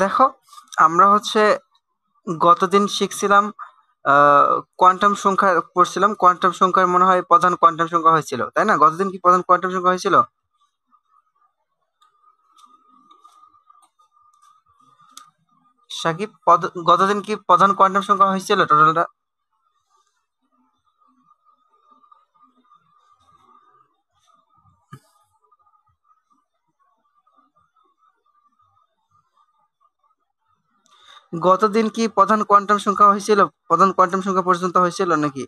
দেখো, আমরা হচ্ছে গতদিন শিখছিলাম কোয়ান্টাম সংখ্যা পড়ছিলাম। কোয়ান্টাম সংখ্যার মনে হয় প্রধান কোয়ান্টাম সংখ্যা হয়েছিল, তাই না? গতদিন কি প্রধান কোয়ান্টাম সংখ্যা হয়েছিল? সাকিব, গতদিন কি প্রধান কোয়ান্টাম সংখ্যা হয়েছিল টোটালটা? গতদিন কি প্রধান কোয়ান্টাম সংখ্যা হয়েছিল? প্রধান কোয়ান্টাম সংখ্যা পর্যন্ত হয়েছিল নাকি?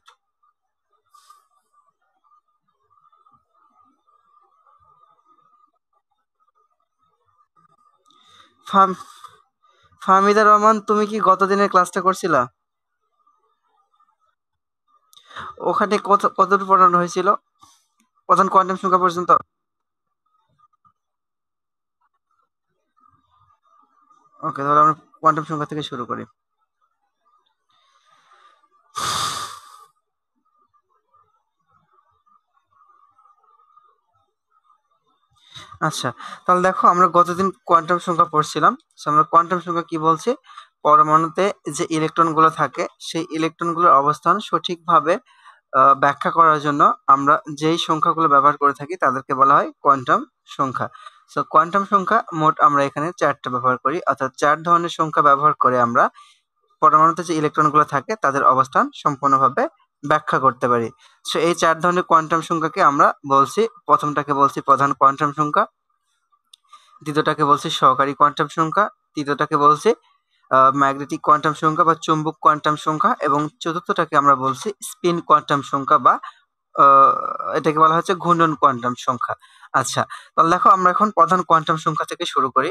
ফাম ফাহমিদা রহমান, তুমি কি গতদিনের ক্লাসটা করছিলা? ওখানে কতটুকু পড়ানো হয়েছিল প্রধান কোয়ান্টাম সংখ্যা পর্যন্ত? ওকে, তাহলে আমরা কোয়ান্টাম সংখ্যা থেকে শুরু করি। আচ্ছা, তাহলে দেখো, আমরা গতদিন কোয়ান্টাম সংখ্যা পড়ছিলাম। আমরা কোয়ান্টাম সংখ্যা কি বলছি? পরমাণুতে যে ইলেকট্রন গুলো থাকে, সেই ইলেকট্রন গুলোর অবস্থান সঠিকভাবে ব্যাখ্যা করার জন্য আমরা যেই সংখ্যাগুলো ব্যবহার করে থাকি তাদেরকে বলা হয় কোয়ান্টাম সংখ্যা। কোয়ান্টাম সংখ্যা মোট আমরা এখানে 4টা ব্যবহার করি, অর্থাৎ 4 ধরনের সংখ্যা ব্যবহার করে আমরা পরমাণুতে যে ইলেকট্রন গুলো থাকে তাদের অবস্থান সম্পূর্ণভাবে ব্যাখ্যা করতে পারি। এই 4 ধরনের কোয়ান্টাম সংখ্যাকে আমরা বলছি, প্রথমটাকে বলছি প্রধান কোয়ান্টাম সংখ্যা, দ্বিতীয়টাকে বলছি সহকারী কোয়ান্টাম সংখ্যা, তৃতীয়টাকে বলছি ম্যাগনেটিক কোয়ান্টাম সংখ্যা বা চুম্বক কোয়ান্টাম সংখ্যা, এবং চতুর্থটাকে আমরা বলছি স্পিন কোয়ান্টাম সংখ্যা বা আহ, এটাকে বলা হচ্ছে ঘূর্ণন কোয়ান্টাম সংখ্যা। আচ্ছা, তাহলে দেখো, আমরা এখন প্রধান কোয়ান্টাম সংখ্যা থেকে শুরু করি।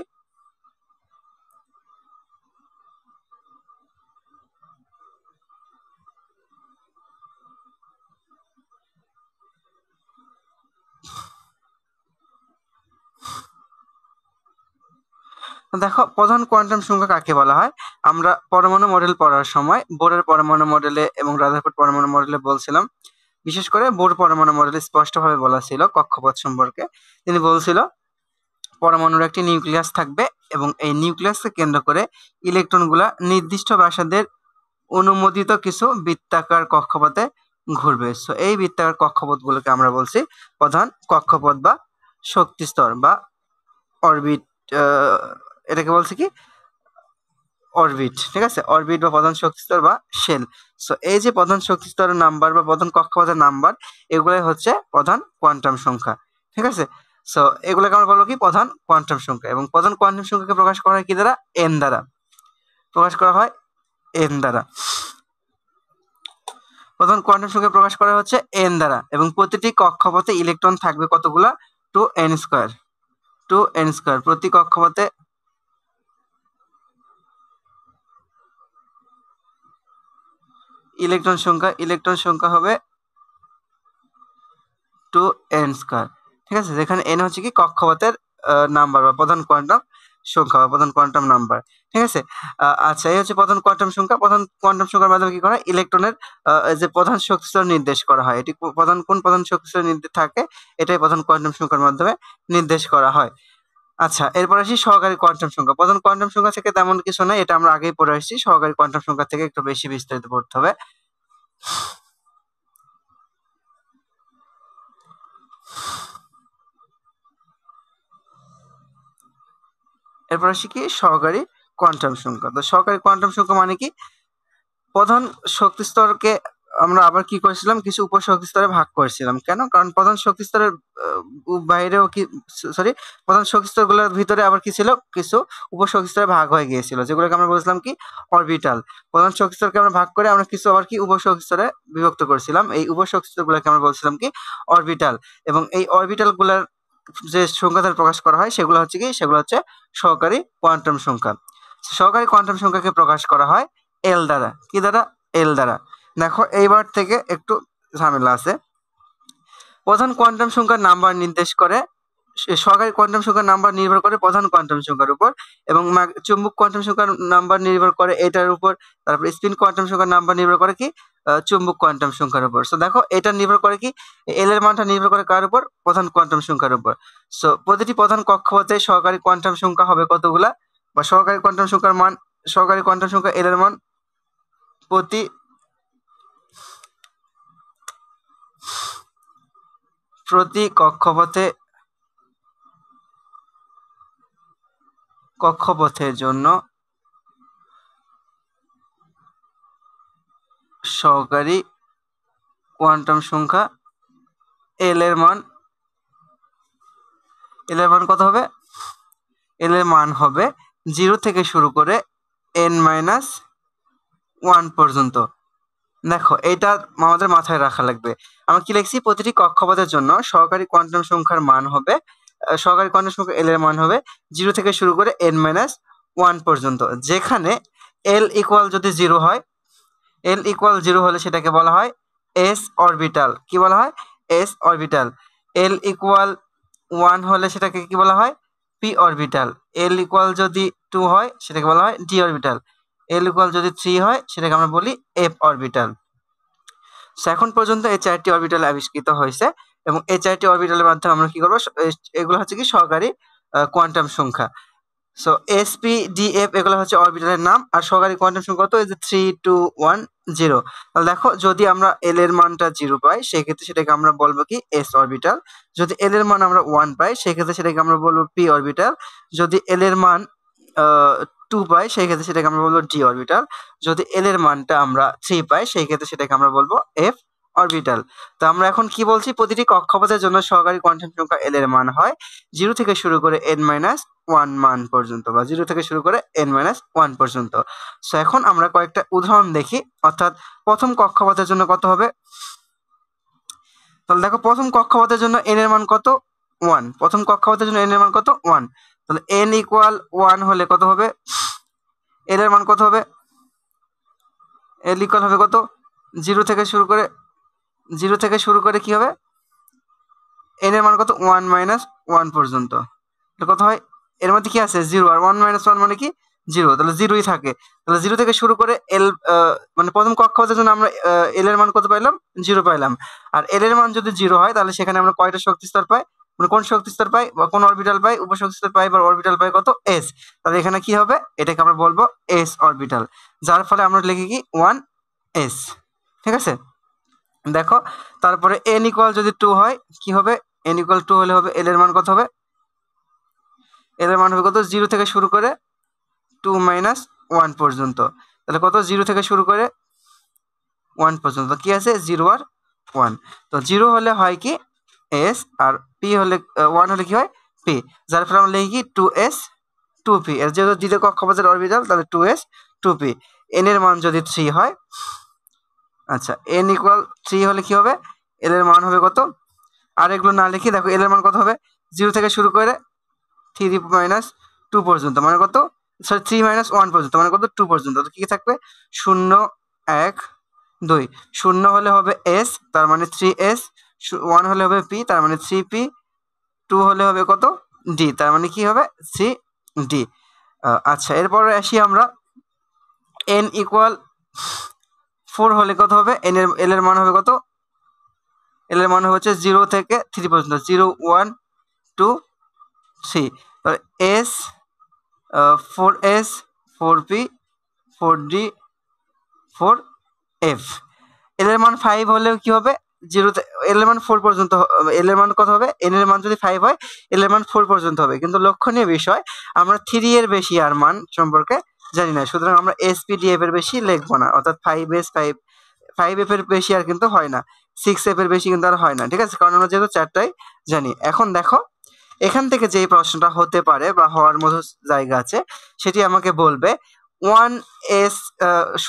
দেখো, প্রধান কোয়ান্টাম সংখ্যা কাকে বলা হয়? আমরা পরমাণু মডেল পড়ার সময় বোরের পরমাণু মডেলে এবং রাদারফোর্ড পরমাণু মডেলে বলছিলাম, বিশেষ করে বোর পরমাণু মডেলে স্পষ্টভাবে বলা ছিল কক্ষপথ সম্পর্কে। তিনি বলছিল পরমাণুর একটি নিউক্লিয়াস থাকবে এবং এই নিউক্লিয়াসকে কেন্দ্র করে ইলেকট্রনগুলা নির্দিষ্ট ব্যাসার্ধের অনুমোদিত কিছু বৃত্তাকার কক্ষপথে ঘুরবে। এই বৃত্তাকার কক্ষপথগুলোকে আমরা বলছি প্রধান কক্ষপথ বা শক্তি স্তর বা অরবিট। এটাকে বলছি কি? অরবিট। ঠিক আছে, অরবিট বা প্রধান শক্তি স্তর বা শেল। এই যে প্রধান শক্তি স্তরের নাম্বার বা প্রধান কক্ষপথের নাম্বার, এগুলাই হচ্ছে প্রধান কোয়ান্টাম সংখ্যা। ঠিক আছে, সো এগুলোকে আমরা বলবো কি? প্রধান কোয়ান্টাম সংখ্যা। এবং প্রধান কোয়ান্টাম সংখ্যাকে প্রকাশ করা হয় কি দ্বারা? এন দ্বারা প্রকাশ করা হয়, এন দ্বারা। প্রধান কোয়ান্টাম সংখ্যা প্রকাশ করা হচ্ছে এন দ্বারা, এবং প্রতিটি কক্ষপথে ইলেকট্রন থাকবে কতগুলা? 2n²। 2n²। প্রতি কক্ষপথে ইলেকট্রন সংখ্যা হবে 2n²। ঠিক আছে, যেখানে n হচ্ছে কি কক্ষপথের নাম্বার বা প্রধান কোয়ান্টাম সংখ্যা বা প্রধান কোয়ান্টাম নাম্বার। ঠিক আছে, আচ্ছা, এই হচ্ছে প্রধান কোয়ান্টাম সংখ্যা। প্রধান কোয়ান্টাম সংখ্যার মাধ্যমে কি করা হয়? ইলেকট্রনের যে প্রধান শক্তি স্তর নির্দেশ করা হয়। এটি প্রধান শক্তি স্তর নির্দেশ থাকে, এটাই প্রধান কোয়ান্টাম সংখ্যার মাধ্যমে নির্দেশ করা হয়। আচ্ছা, এরপর আসি সহকারী কোয়ান্টাম সংখ্যা। প্রধান কোয়ান্টাম সংখ্যা থেকে তেমন কিছু নয়, এটা আমরা আগেই পড়ে আসছি। সহকারী কোয়ান্টাম সংখ্যা থেকে একটু বেশি বিস্তারিত পড়তে হবে। এরপর আসি কি? সহকারী কোয়ান্টাম সংখ্যা। তো সহকারী কোয়ান্টাম সংখ্যা মানে কি? প্রধান শক্তি স্তরকে আমরা আবার কি করেছিলাম? কিছু উপশক্তি স্তরে ভাগ করেছিলাম। কেন? কারণ প্রধান শক্তি স্তরের বাইরেও কি, সরি, প্রধান শক্তি স্তরগুলোর ভিতরে আবার কি ছিল? কিছু উপশক্তি স্তরে ভাগ হয়ে গিয়েছিল, যেগুলোকে আমরা বলছিলাম কি? অরবিটাল। প্রধান শক্তি স্তরকে আমরা ভাগ করে আমরা কিছু আবার কি উপশক্তি স্তরে বিভক্ত করেছিলাম। এই উপশক্তি স্তরগুলোকে আমরা বলছিলাম কি? অরবিটাল। এবং এই অরবিটাল গুলার যে সংখ্যা দ্বারা প্রকাশ করা হয় সেগুলো হচ্ছে কি? সেগুলো হচ্ছে সহকারী কোয়ান্টাম সংখ্যা। সহকারী কোয়ান্টাম সংখ্যাকে প্রকাশ করা হয় এল দ্বারা। কি দ্বারা? এল দ্বারা। দেখো, এইবার থেকে একটু ঝামেলা আছে। প্রধান কোয়ান্টাম সংখ্যার নাম্বার নির্দেশ করে সহকারী কোয়ান্টাম সংখ্যার নাম্বার নির্ভর করে প্রধান কোয়ান্টাম সংখ্যার উপর, এবং চুম্বক কোয়ান্টাম সংখ্যার নাম্বার নির্ভর করে এটার উপর। তারপর স্পিন কোয়ান্টাম সংখ্যার নাম্বার নির্ভর করে কি চুম্বক কোয়ান্টাম সংখ্যার উপর। সো দেখো এটা নির্ভর করে কি এল এর মানটা নির্ভর করে কার উপর? প্রধান কোয়ান্টাম সংখ্যার উপর। সো প্রতিটি প্রধান কক্ষপথে সহকারী কোয়ান্টাম সংখ্যা হবে কতগুলা, বা সহকারী কোয়ান্টাম সংখ্যার মান, সহকারী কোয়ান্টাম সংখ্যা এল এর মান প্রতি কক্ষপথের জন্য সহকারী কোয়ান্টাম সংখ্যা এল এর মান কত হবে? এল এর মান হবে 0 থেকে শুরু করে n-1 পর্যন্ত। দেখো এটা আমাদের মাথায় রাখা লাগবে। আমরা কি লিখছি? প্রতিটি কক্ষপথের জন্য সহকারী কোয়ান্টাম সংখ্যার মান হবে, সহকারী কোয়ান্টাম সংখ্যা এল এর মান হবে 0 থেকে শুরু করে n-1 পর্যন্ত। যেখানে l ইকুয়াল যদি 0 হয়, l ইকুয়াল 0 হলে সেটাকে বলা হয় s অরবিটাল। কি বলা হয়? s orbital. l ইকুয়াল 1 হলে সেটাকে কি বলা হয়? p orbital. l ইকুয়াল যদি 2 হয় সেটাকে বলা হয় d অরবিটাল। l ইকুয়াল যদি 3 হয় সেটাকে আমরা বলি f অরবিটাল। এখন পর্যন্ত এই 4টি অরবিটাল আবিষ্কৃত হয়েছে, এবং এই 4টি অরবিটালের মাধ্যমে আমরা কি করব? এগুলো হচ্ছে কি সহকারী কোয়ান্টাম সংখ্যা। সো sp df এগুলো হচ্ছে অরবিটালের নাম, আর সহকারী কোয়ান্টাম সংখ্যা তো এই যে 3 2 1 0। তাহলে দেখো যদি আমরা l এর মানটা 0 পাই সেই ক্ষেত্রে সেটাকে আমরা বলবো কি s অরবিটাল। যদি l এর মান আমরা 1 পাই সেই ক্ষেত্রে সেটাকে আমরা বলবো p অরবিটাল। যদি l এর মান 2 পাই সেই ক্ষেত্রে সেটাকে আমরা বলবো d অরবিটাল। যদি l এর মানটা আমরা 3 পাই সেই ক্ষেত্রে সেটাকে আমরা বলবো f অরবিটাল। তো আমরা এখন কি বলছি? প্রতিটি কক্ষপথের জন্য সহকারী কোয়ান্টাম সংখ্যা l এর মান হয় 0 থেকে শুরু করে n-1 মান পর্যন্ত, বা 0 থেকে শুরু করে n-1 পর্যন্ত। সো এখন আমরা কয়েকটা উদাহরণ দেখি, অর্থাৎ প্রথম কক্ষপথের জন্য কত হবে? তাহলে দেখো প্রথম কক্ষপথের জন্য n এর মান কত? 1। প্রথম কক্ষপথের জন্য n এর মান কত? 1। তাহলে n ইকুয়াল 1 হলে কত হবে? l এর মান কত হবে? l ইকুয়াল হবে কত? 0 থেকে শুরু করে কি হবে? n এর মান কত? 1 - 1 পর্যন্ত। কত হয়? এর মধ্যে কি আছে? 0, আর 1 - 1 মানে কি? 0। তাহলে 0ই থাকে। তাহলে 0 থেকে শুরু করে l, মানে প্রথম কক্ষপথের জন্য আমরা l এর মান কত পাইলাম? 0 পাইলাম। আর l এর মান যদি 0 হয় তাহলে সেখানে আমরা কয়টা শক্তি স্তর পাই? মানে কোন শক্তি স্তর পাই বা কোন অরবিটাল পাই? উপশক্তি স্তর পাই, বা অরবিটাল পাই কত? s। তাহলে এখানে কি হবে? এটাকে আমরা বলবো s অরবিটাল, যার ফলে আমরা লিখি কি 1s। ঠিক আছে? দেখো তারপরে n ইকুয়াল যদি 2 হয় কি হবে? n ইকুয়াল 2 হলে হবে l এর মান কত হবে? l এর মান হবে কত? 0 থেকে শুরু করে 2 - 1 পর্যন্ত। তাহলে কত? 0 থেকে শুরু করে 1 পর্যন্ত কি আছে? 0 আর 1। তো 0 হলে হয় কি s, আর p হলে 1 হলে কি হয়? p, যার ফলে আমরা লিখি কি 2s 2p। এর যেহেতু দ্বিতীয় কক্ষপথের অরবিটাল তাহলে 2s 2p। n এর মান যদি 3 হয়, আচ্ছা n ইকুয়াল 3 হলে কি হবে? l এর মান হবে কত? আর এগুলো না লিখি দেখো l এর মান কত হবে? 0 থেকে শুরু করে 3 - 2 পর্যন্ত, মানে কত? সরি 3 - 1 পর্যন্ত, মানে কত? 2 পর্যন্ত। তো কি থাকবে? 0 1 2। 0 হলে হবে s, তার মানে 3s। 1 হলে হবে p, তার মানে 3p। 2 হলে হবে কত? d, তার মানে কি হবে? 3d। আচ্ছা এরপরে আসি আমরা n ইকুয়াল 4 হলে কত হবে? l এর মান হবে কত? l এর মান হচ্ছে 0 থেকে 3 পর্যন্ত, 0 1 2 3। তাহলে s 4s 4p 4d 4f। l এর মান 5 হলেও কি হবে? 0 l এর মান 4 পর্যন্ত। l এর মান কত হবে? n এর মান যদি 5 হয় l এর মান 4 পর্যন্ত হবে। কিন্তু লক্ষণীয় বিষয়, আমরা 3 এর বেশি আর মান সম্পর্কে জানি না, সুতরাং আমরা spdf এর বেশি লিখবো না, অর্থাৎ 5s 5f এর বেশি আর কিন্তু হয় না, 6f এর বেশি কিন্তু আর হয় না। ঠিক আছে? কারণ আমরা যেহেতু 4টাই জানি। এখন দেখো এখান থেকে যে প্রশ্নটা হতে পারে বা হওয়ার মতো জায়গা আছে সেটি আমাকে বলবে 1s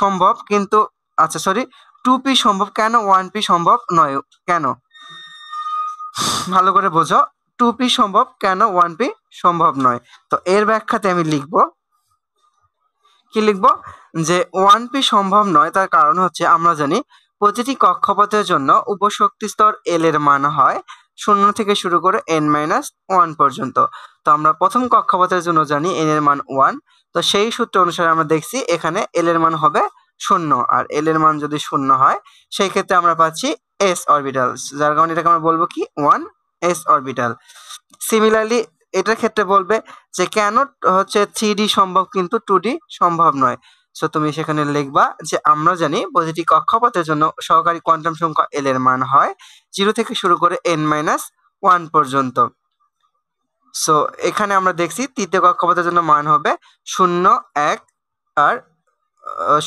সম্ভব কিন্তু, আচ্ছা সরি 2p সম্ভব, কেন 1p সম্ভব নয়? কেন? ভালো করে বোঝো, 2p সম্ভব কেন 1p সম্ভব নয়? তো এর ব্যাখ্যাতে আমি লিখব কি? লিখব যে 1p সম্ভব নয় তার কারণ হচ্ছে আমরা জানি প্রতিটি কক্ষপথের জন্য উপশক্তি স্তর l এর মান হয় শূন্য থেকে শুরু করে n-1 পর্যন্ত। তো আমরা প্রথম কক্ষপথের জন্য জানি n এর মান 1। তো সেই সূত্র অনুসারে আমরা দেখছি এখানে l এর মান হবে 0, আর l এর মান যদি 0 হয় সেই ক্ষেত্রে আমরা পাচ্ছি s অরবিটাল, যার কারণে এটাকে আমরা বলবো কি 1s অরবিটাল। সিমিলারলি এটার ক্ষেত্রে বলবে যে কেন হচ্ছে 3D সম্ভব কিন্তু 2D সম্ভব নয়। সো তুমি সেখানে লিখবা যে আমরা জানি প্রতিটি কক্ষপথের জন্য সহকারী কোয়ান্টাম সংখ্যা l এর মান হয় 0 থেকে শুরু করে n-1 পর্যন্ত। সো এখানে আমরা দেখছি তৃতীয় কক্ষপথের জন্য মান হবে 0, 1 আর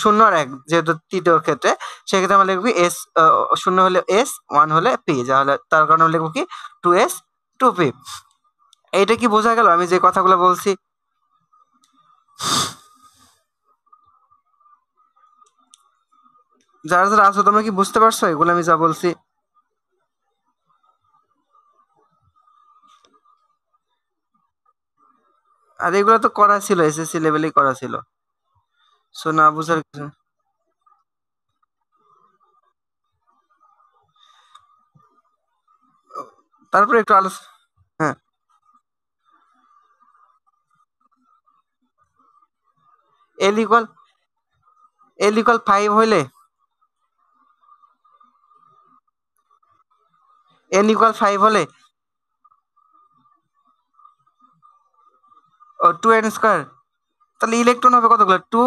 0 আর 1, যেহেতু তৃতীয় ক্ষেত্রে সেক্ষেত্রে আমরা লিখবি s, 0 হলে s, 1 হলে p, তাহলে তার কারণে লিখবো কি 2s 2p। এইটা কি বোঝা গেল আমি যে কথাগুলো বলছি? যারা যারা আছো তোমরা কি বুঝতে পারছো এগুলো আমি যা বলছি? আর এগুলো তো করা ছিল, এসএসসি লেভেলেই করা ছিল। সো না বুঝার কিছু। তারপরে একটু আলোচনা। হ্যাঁ, এল ইকুয়াল 5 হইলে n ইকুয়াল 5 হলে 2n স্কয়ার, তাহলে ইলেকট্রন হবে কতগুলো? 2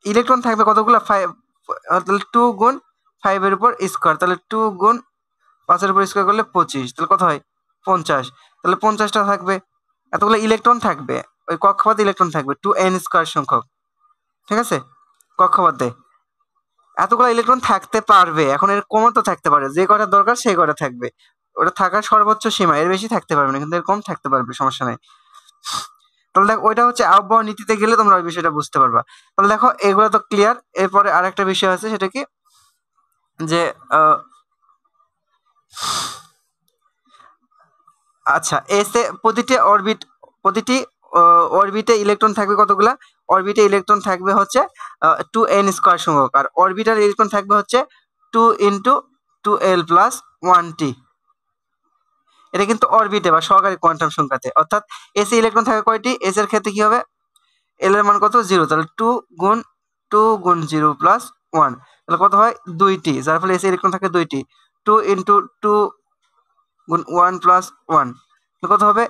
ইলেকট্রন থাকবে কতগুলো? 5, তাহলে 2 গুণ 5 এর উপর স্কয়ার, তাহলে 2 গুণ 5 এর উপর স্কয়ার করলে 25, তাহলে কত হয়? 50। তাহলে 50টা থাকবে, এতগুলো ইলেকট্রন থাকবে, ওই কক্ষপথে ইলেকট্রন থাকবে 2n স্কয়ার সংখ্যক। ঠিক আছে, কক্ষপথে এতগুলো ইলেকট্রন থাকতে পারবে। এখন এর কমও তো থাকতে পারে, যে কটা দরকার সেই কটা থাকবে, ওটা থাকার সর্বোচ্চ সীমা, এর বেশি থাকতে পারবে না, কিন্তু এর কম থাকতে পারবে, সমস্যা নাই। তাহলে দেখো ওইটা হচ্ছে আবহাওয়া নীতিতে গেলে তোমরা ওই বিষয়টা বুঝতে পারবা। তাহলে দেখো এগুলো তো ক্লিয়ার। এরপরে আরেকটা বিষয় আছে, সেটা কি যে আচ্ছা এসে প্রতিটি অরবিটে ইলেকট্রন থাকবে কতগুলা? অরবিটে ইলেকট্রন থাকবে হচ্ছে 2n স্কয়ার সংখ্যক, আর অরবিটাল ইলেকট্রন থাকবে হচ্ছে 2 ইন্টু 2l প্লাস 1t। এটা কিন্তু অরবিটে বা সহকারী কোয়ান্টাম সংখ্যাতে, অর্থাৎ এসে ইলেকট্রন থাকবে কয়টি? এস এর ক্ষেত্রে কি হবে? এল এর মান কত? 0, তাহলে 2 গুণ 0 প্লাস 1, তাহলে কত হয়? 2টি, যার ফলে এসে ইলেকট্রন থাকে 2টি। 2 ইন্টু 2 গুণ 1 প্লাস 1, কত হবে?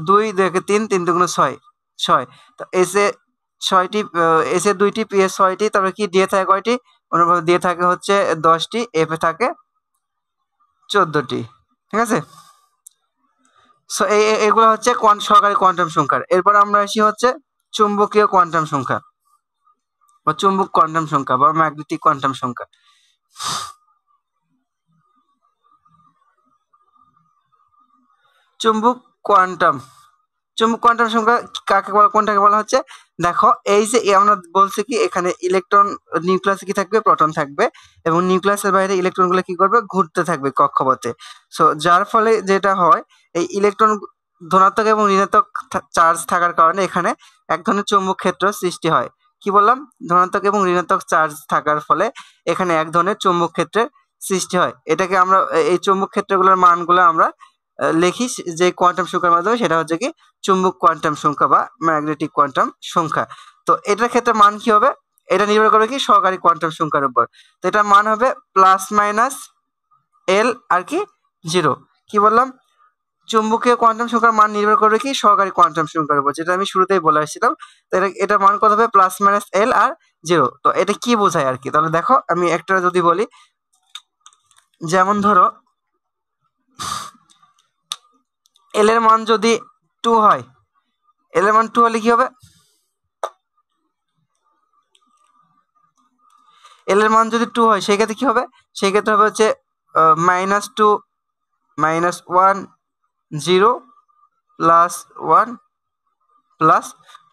2 2 3, 3 দুগুণে 6, 6। তো এসে 6টি, এসে 2টি, পি এর 6টি, তারপরে কি দিয়ে থাকে কয়টি? অনুভাবে দিয়ে থাকে হচ্ছে 10টি, এফ এ থাকে 14টি। ঠিক আছে, সো এগুলো হচ্ছে সহকারী কোয়ান্টাম সংখ্যার। এরপর আমরা আসি হচ্ছে চুম্বকীয় কোয়ান্টাম সংখ্যা বা চুম্বক কোয়ান্টাম সংখ্যা বা ম্যাগনেটিক কোয়ান্টাম সংখ্যা। চুম্বক কোয়ান্টাম চুম্বক কোয়ান্টাম সংখ্যা কাকে বলা, কোনটাকে বলা হচ্ছে? দেখো এই যে আমরা বলছি কি এখানে ইলেকট্রন, নিউক্লিয়াসে কি থাকবে? প্রোটন থাকবে, এবং নিউক্লিয়াসের বাইরে ইলেকট্রনগুলো কি করবে? ঘুরতে থাকবে কক্ষপথে। সো যার ফলে যেটা হয়, এই ইলেকট্রন ধনাত্মক এবং ঋণাত্মক চার্জ থাকার কারণে এখানে এক ধরনের চৌম্বক ক্ষেত্র সৃষ্টি হয়। কি বললাম? ধনাত্মক এবং ঋণাত্মক চার্জ থাকার ফলে এখানে এক ধরনের চৌম্বক ক্ষেত্রের সৃষ্টি হয়। এটাকে আমরা এই চৌম্বক ক্ষেত্রগুলোর মানগুলো আমরা লিখি যে কোয়ান্টাম সংখ্যার মাধ্যমে, সেটা হচ্ছে কি চুম্বক কোয়ান্টাম সংখ্যা বা ম্যাগনেটিক কোয়ান্টাম সংখ্যা। তো এটার ক্ষেত্রে মান কি হবে? এটা নির্ভর করে কি সহকারী কোয়ান্টাম সংখ্যার উপর। তো এটার মান হবে প্লাস মাইনাস এল আর কি 0। কি বললাম? চুম্বকীয় কোয়ান্টাম সংখ্যার মান নির্ভর করবে কি সহকারী কোয়ান্টাম সংখ্যার উপর, যেটা আমি শুরুতেই বলে আসছিলাম। তো এটার মান কত হবে? প্লাস মাইনাস এল আর 0। তো এটা কি বোঝায় আর কি? তাহলে দেখো আমি একটা যদি বলি, যেমন ধরো এল এর মান যদি 2 হয়, এল এর মান 2 হলে কি হবে? এল এর মান যদি 2 হয় সেই ক্ষেত্রে কি হবে? সেই ক্ষেত্রে হবে হচ্ছে -2 -1 0 +1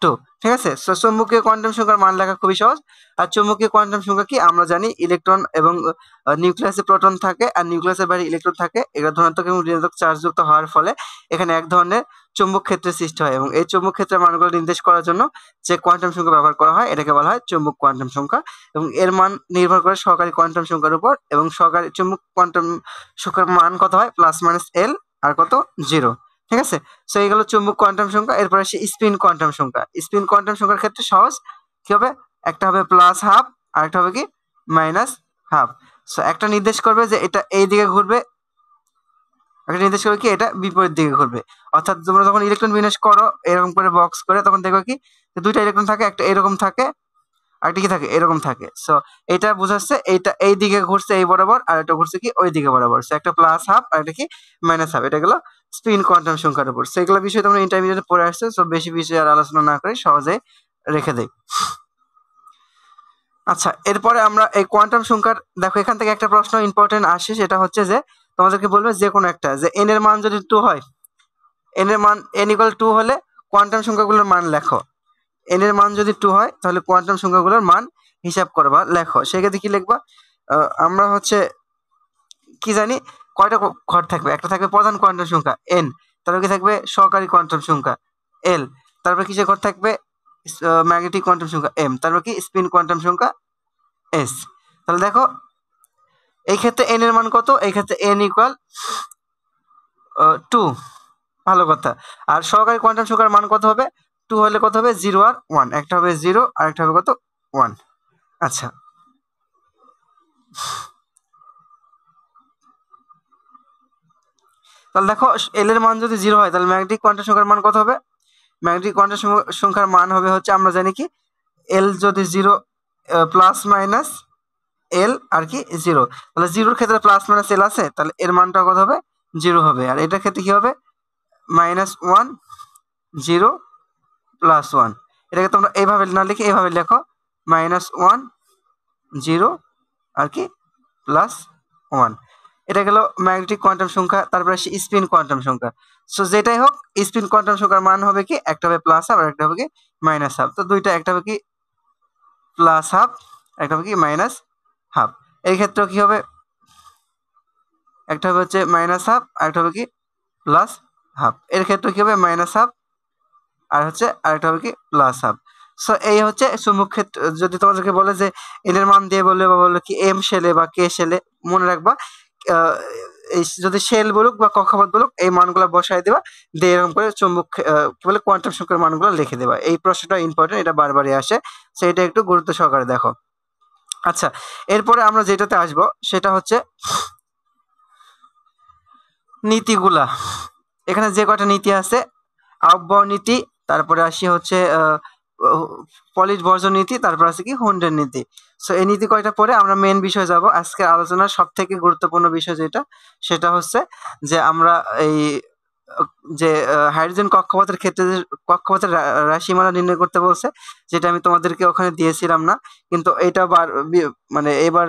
+2। 2। ঠিক আছে, সো চৌম্বকীয় কোয়ান্টাম সংখ্যার মান লেখা খুবই সহজ। আর চৌম্বকীয় কোয়ান্টাম সংখ্যা কি আমরা জানি, ইলেকট্রন এবং নিউক্লিয়াসে প্রোটন থাকে আর নিউক্লিয়াসের বাইরে ইলেকট্রন থাকে, এগুলো ধনাত্মক এবং ঋণাত্মক চার্জযুক্ত হওয়ার ফলে এখানে এক ধরনের চৌম্বক ক্ষেত্রের সৃষ্টি হয়, এবং এই চৌম্বক ক্ষেত্রের মানগুলো নির্দেশ করার জন্য যে কোয়ান্টাম সংখ্যা ব্যবহার করা হয় এটাকে বলা হয় চৌম্বক কোয়ান্টাম সংখ্যা, এবং এর মান নির্ভর করে সহকারী কোয়ান্টাম সংখ্যার উপর, এবং সহকারী চৌম্বক কোয়ান্টাম সংখ্যার মান কত হয় প্লাস মাইনাস এল আর কত 0। ঠিক আছে, সো এইগুলো চৌম্বক কোয়ান্টাম সংখ্যা। এরপর আসে স্পিন কোয়ান্টাম সংখ্যা। স্পিন কোয়ান্টাম সংখ্যার ক্ষেত্রে সহজ, কি হবে, একটা হবে প্লাস হাফ আর একটা হবে কি মাইনাস হাফ। সো একটা নির্দেশ করবে যে এটা এই দিকে ঘুরবে, একটা নির্দেশ করবে কি এটা বিপরীত দিকে ঘুরবে। অর্থাৎ তোমরা যখন ইলেকট্রন বিন্যাস করো এরকম করে বক্স করে, তখন দেখবে কি দুইটা ইলেকট্রন থাকে, একটা এরকম থাকে আর একটা কি থাকে এরকম থাকে। সো এটা বোঝাচ্ছে এইটা এই দিকে ঘুরছে এই বরাবর, আর এটা ঘুরছে কি ওই দিকে বরাবর। সো একটা প্লাস হাফ আর এটা কি মাইনাস হাফ। এটা গেল স্পিন কোয়ান্টাম সংখ্যার উপর। সেগুলো বিষয় তোমরা ইন্টারমিডিয়েটে পড়ে আসছো, সো বেশি বিষয় আর আলোচনা না করে সহজে রেখে দেই। আচ্ছা, এরপরে আমরা এই কোয়ান্টাম সংখ্যার, দেখো এখান থেকে একটা প্রশ্ন ইম্পর্টেন্ট আসে, সেটা হচ্ছে যে তোমাদেরকে বলবে যে কোনো একটা, যে এন এর মান যদি 2 হয়, এন এর মান n = 2 হলে কোয়ান্টাম সংখ্যাগুলোর মান লেখো। এন এর মান যদি 2 হয় তাহলে কোয়ান্টাম সংখ্যাগুলোর মান হিসাব করবা, লেখো। সেক্ষেত্রে কি লিখবা, আমরা হচ্ছে কি জানি কয়টা ঘর থাকবে, একটা থাকবে প্রধান কোয়ান্টাম সংখ্যা n, তারপর কি থাকবে সহকারী কোয়ান্টাম সংখ্যা l, তারপর কিসের ঘর থাকবে ম্যাগনেটিক কোয়ান্টাম সংখ্যা m, তারপর কি স্পিন কোয়ান্টাম সংখ্যা s। তাহলে দেখো এই ক্ষেত্রে n এর মান কত, এই ক্ষেত্রে n = 2, ভালো কথা। আর সহকারী কোয়ান্টাম সংখ্যার মান কত হবে, 2 হলে কত হবে 0 আর 1, একটা হবে 0 আর একটা হবে কত 1। আচ্ছা, তাহলে দেখো এল এর মান যদি 0 হয় তাহলে ম্যাগনেটিক কোয়ান্টাম সংখ্যার মান কত হবে, ম্যাগনেটিক কোয়ান্টাম সংখ্যার মান হবে হচ্ছে, আমরা জানি কি এল যদি 0 প্লাস মাইনাস এল আর কি 0, তাহলে 0-র ক্ষেত্রে প্লাস মাইনাস এল আছে, তাহলে এর মানটা কত হবে 0 হবে। আর এটার ক্ষেত্রে কি হবে -1 0 +1। এটাকে তোমরা এইভাবে না লিখে এইভাবে লেখো, -1 0 আর কি +1। এটা গেল ম্যাগনেটিক কোয়ান্টাম সংখ্যা। তারপরে আসে স্পিন কোয়ান্টাম সংখ্যা। সো যেটাই হোক স্পিন কোয়ান্টাম সংখ্যার মান হবে কি, একটা হবে প্লাস হাফ আর একটা হবে কি মাইনাস হাফ। তো দুইটা, একটা হবে কি প্লাস হাফ একটা হবে কি মাইনাস হাফ। এই ক্ষেত্রে কি হবে, একটা হবে হচ্ছে মাইনাস হাফ আর একটা হবে কি প্লাস হাফ। এর ক্ষেত্রে কি হবে মাইনাস হাফ আর হচ্ছে আরেকটা হবে কি প্লাস হাফ। সো এই হচ্ছে চুম্বক ক্ষেত্র। যদি তোমাদেরকে বলে যে এন এর মান দিয়ে বললে বা বললো কি এম শেলে বা কে শেলে, মনে রাখবা এই যদি শেল বলুক বা কক্ষপথ বলুক এই মানগুলো বসায় দেবা, দিয়ে এরকম করে চুম্বক কি বলে কোয়ান্টাম সংখ্যার মানগুলো লিখে দেবা। এই প্রশ্নটা ইম্পর্টেন্ট, এটা বারবারই আসে, সেটা একটু গুরুত্ব সহকারে দেখো। আচ্ছা, এরপরে আমরা যেটাতে আসবো সেটা হচ্ছে নীতিগুলা। এখানে যে কয়টা নীতি আছে, আউফবাউ নীতি, তারপরে আসি হচ্ছে পলিট বর্জন নীতি, তারপর আছে কি হুন্ডের নীতি। সো এই নীতি কয়টা পরে আমরা মেন বিষয় যাব। আজকের আলোচনার সব থেকে গুরুত্বপূর্ণ বিষয় যেটা, সেটা হচ্ছে যে আমরা এই যে হাইড্রোজেন কক্ষপথের ক্ষেত্রে কক্ষপথের রাশিমালা নির্ণয় করতে বলছে, যেটা আমি তোমাদেরকে ওখানে দিয়েছিলাম না, কিন্তু এটা মানে এবার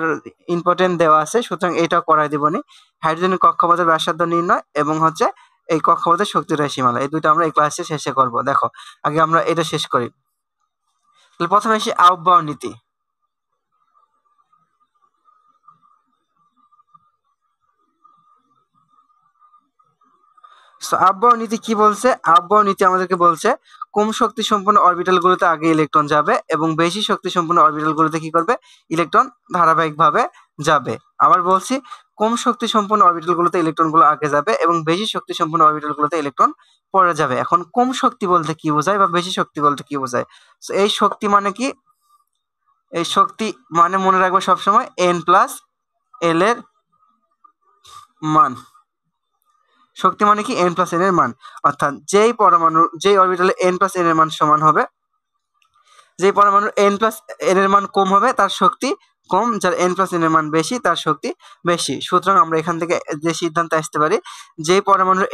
ইম্পর্টেন্ট দেওয়া আছে, সুতরাং এটাও করাই দিবনি। হাইড্রোজেনের কক্ষপথের ব্যাসার্ধ নির্ণয় এবং হচ্ছে এই কক্ষপথের শক্তির রাশিমালা, এই দুটো আমরা এই ক্লাসে শেষে করব। দেখো আগে আমরা এটা শেষ করি। তাহলে প্রথমে আসি আউফবাউ নীতি। আউফবাউ নীতি কি বলছে, আউফবাউ নীতি আমাদেরকে বলছে কম শক্তি সম্পন্ন অরবিটাল গুলোতে আগে ইলেকট্রন যাবে এবং বেশি শক্তি সম্পন্ন অরবিটাল গুলোতে কি করবে, ইলেকট্রন ধারাবাহিকভাবে যাবে। আবার বলছি, কম শক্তি সম্পন্ন অরবিটাল গুলোতে ইলেকট্রন গুলো আগে যাবে এবং বেশি শক্তি সম্পন্ন অরবিটাল গুলোতে ইলেকট্রন পরে যাবে। এখন কম শক্তি বলতে কি বোঝায় বা বেশি শক্তি বলতে কি বোঝায়, এই শক্তি মানে কি, এই শক্তি মানে মনে রাখবে সবসময় n প্লাস এল এর মান। শক্তি মানে কি n প্লাস n এর মান, অর্থাৎ যেই পরমাণু যেই অরবিটালে n প্লাস n এর মান সমান হবে, যেই পরমাণুর n প্লাস n এর মান কম হবে তার শক্তি কম, যার n প্লাস n এর মান বেশি তার শক্তি বেশি। সুতরাং আমরা এখান থেকে যে সিদ্ধান্তে আসতে পারি, যেই পরমাণুর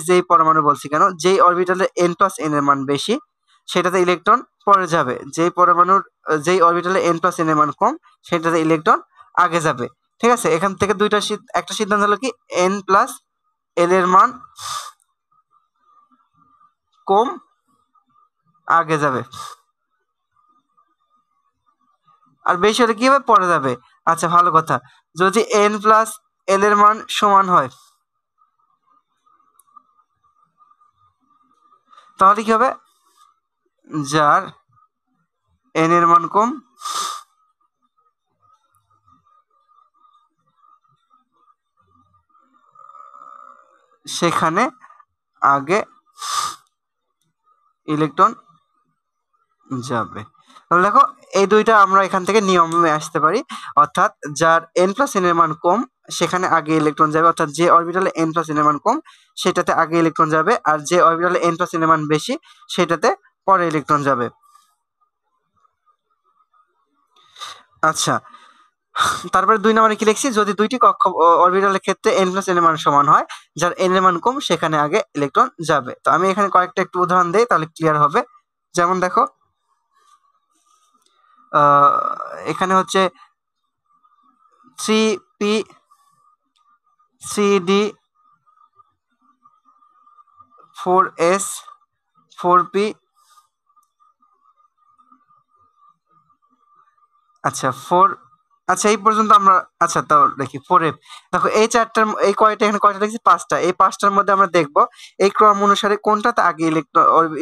যেই পরমাণু বলছি কেন, যেই অরবিটালে n প্লাস n এর মান বেশি সেটাতে ইলেকট্রন পরে যাবে, যেই পরমাণুর যেই অরবিটালে n প্লাস n এর মান কম সেটাতে ইলেকট্রন আগে যাবে। ঠিক আছে, এখান থেকে একটা সিদ্ধান্ত হলো কি n প্লাস এল এর মান কম আগে যাবে, আর বেশি হলে কি হবে, পরে যাবে। আচ্ছা ভালো কথা, যদি n প্লাস l এর মান সমান হয় তাহলে কি হবে, যার n এর মান কম সেখানে আগে ইলেকট্রন যাবে। তাহলে দেখো এই দুইটা আমরা এখান থেকে নিয়মে আসতে পারি, অর্থাৎ যার n প্লাস n এর মান কম সেখানে আগে ইলেকট্রন যাবে, অর্থাৎ যে অরবিটালে n প্লাস n এর মান কম সেটাতে আগে ইলেকট্রন যাবে, আর যে অরবিটালে n প্লাস n এর মান বেশি সেটাতে পরে ইলেকট্রন যাবে। আচ্ছা, তারপরে 2 নম্বরে কি লিখছি, যদি দুইটি কক্ষ অরবিটালের ক্ষেত্রে n প্লাস n এর মান সমান হয়, যার n এর মান কম সেখানে আগে ইলেকট্রন যাবে। তো আমি এখানে কয়েকটা একটু উদাহরণ দেই তাহলে ক্লিয়ার হবে। যেমন দেখো এখানে হচ্ছে 3p 3d 4s 4p, আচ্ছা 4, আচ্ছা এই পর্যন্ত আমরা, আচ্ছা তাও দেখি 4f। দেখো এই চারটার, এই কয়টা এখানে কয়টা লিখছি, পাঁচটা, এই পাঁচটার মধ্যে আমরা দেখব এই ক্রম অনুসারে কোনটাতে আগে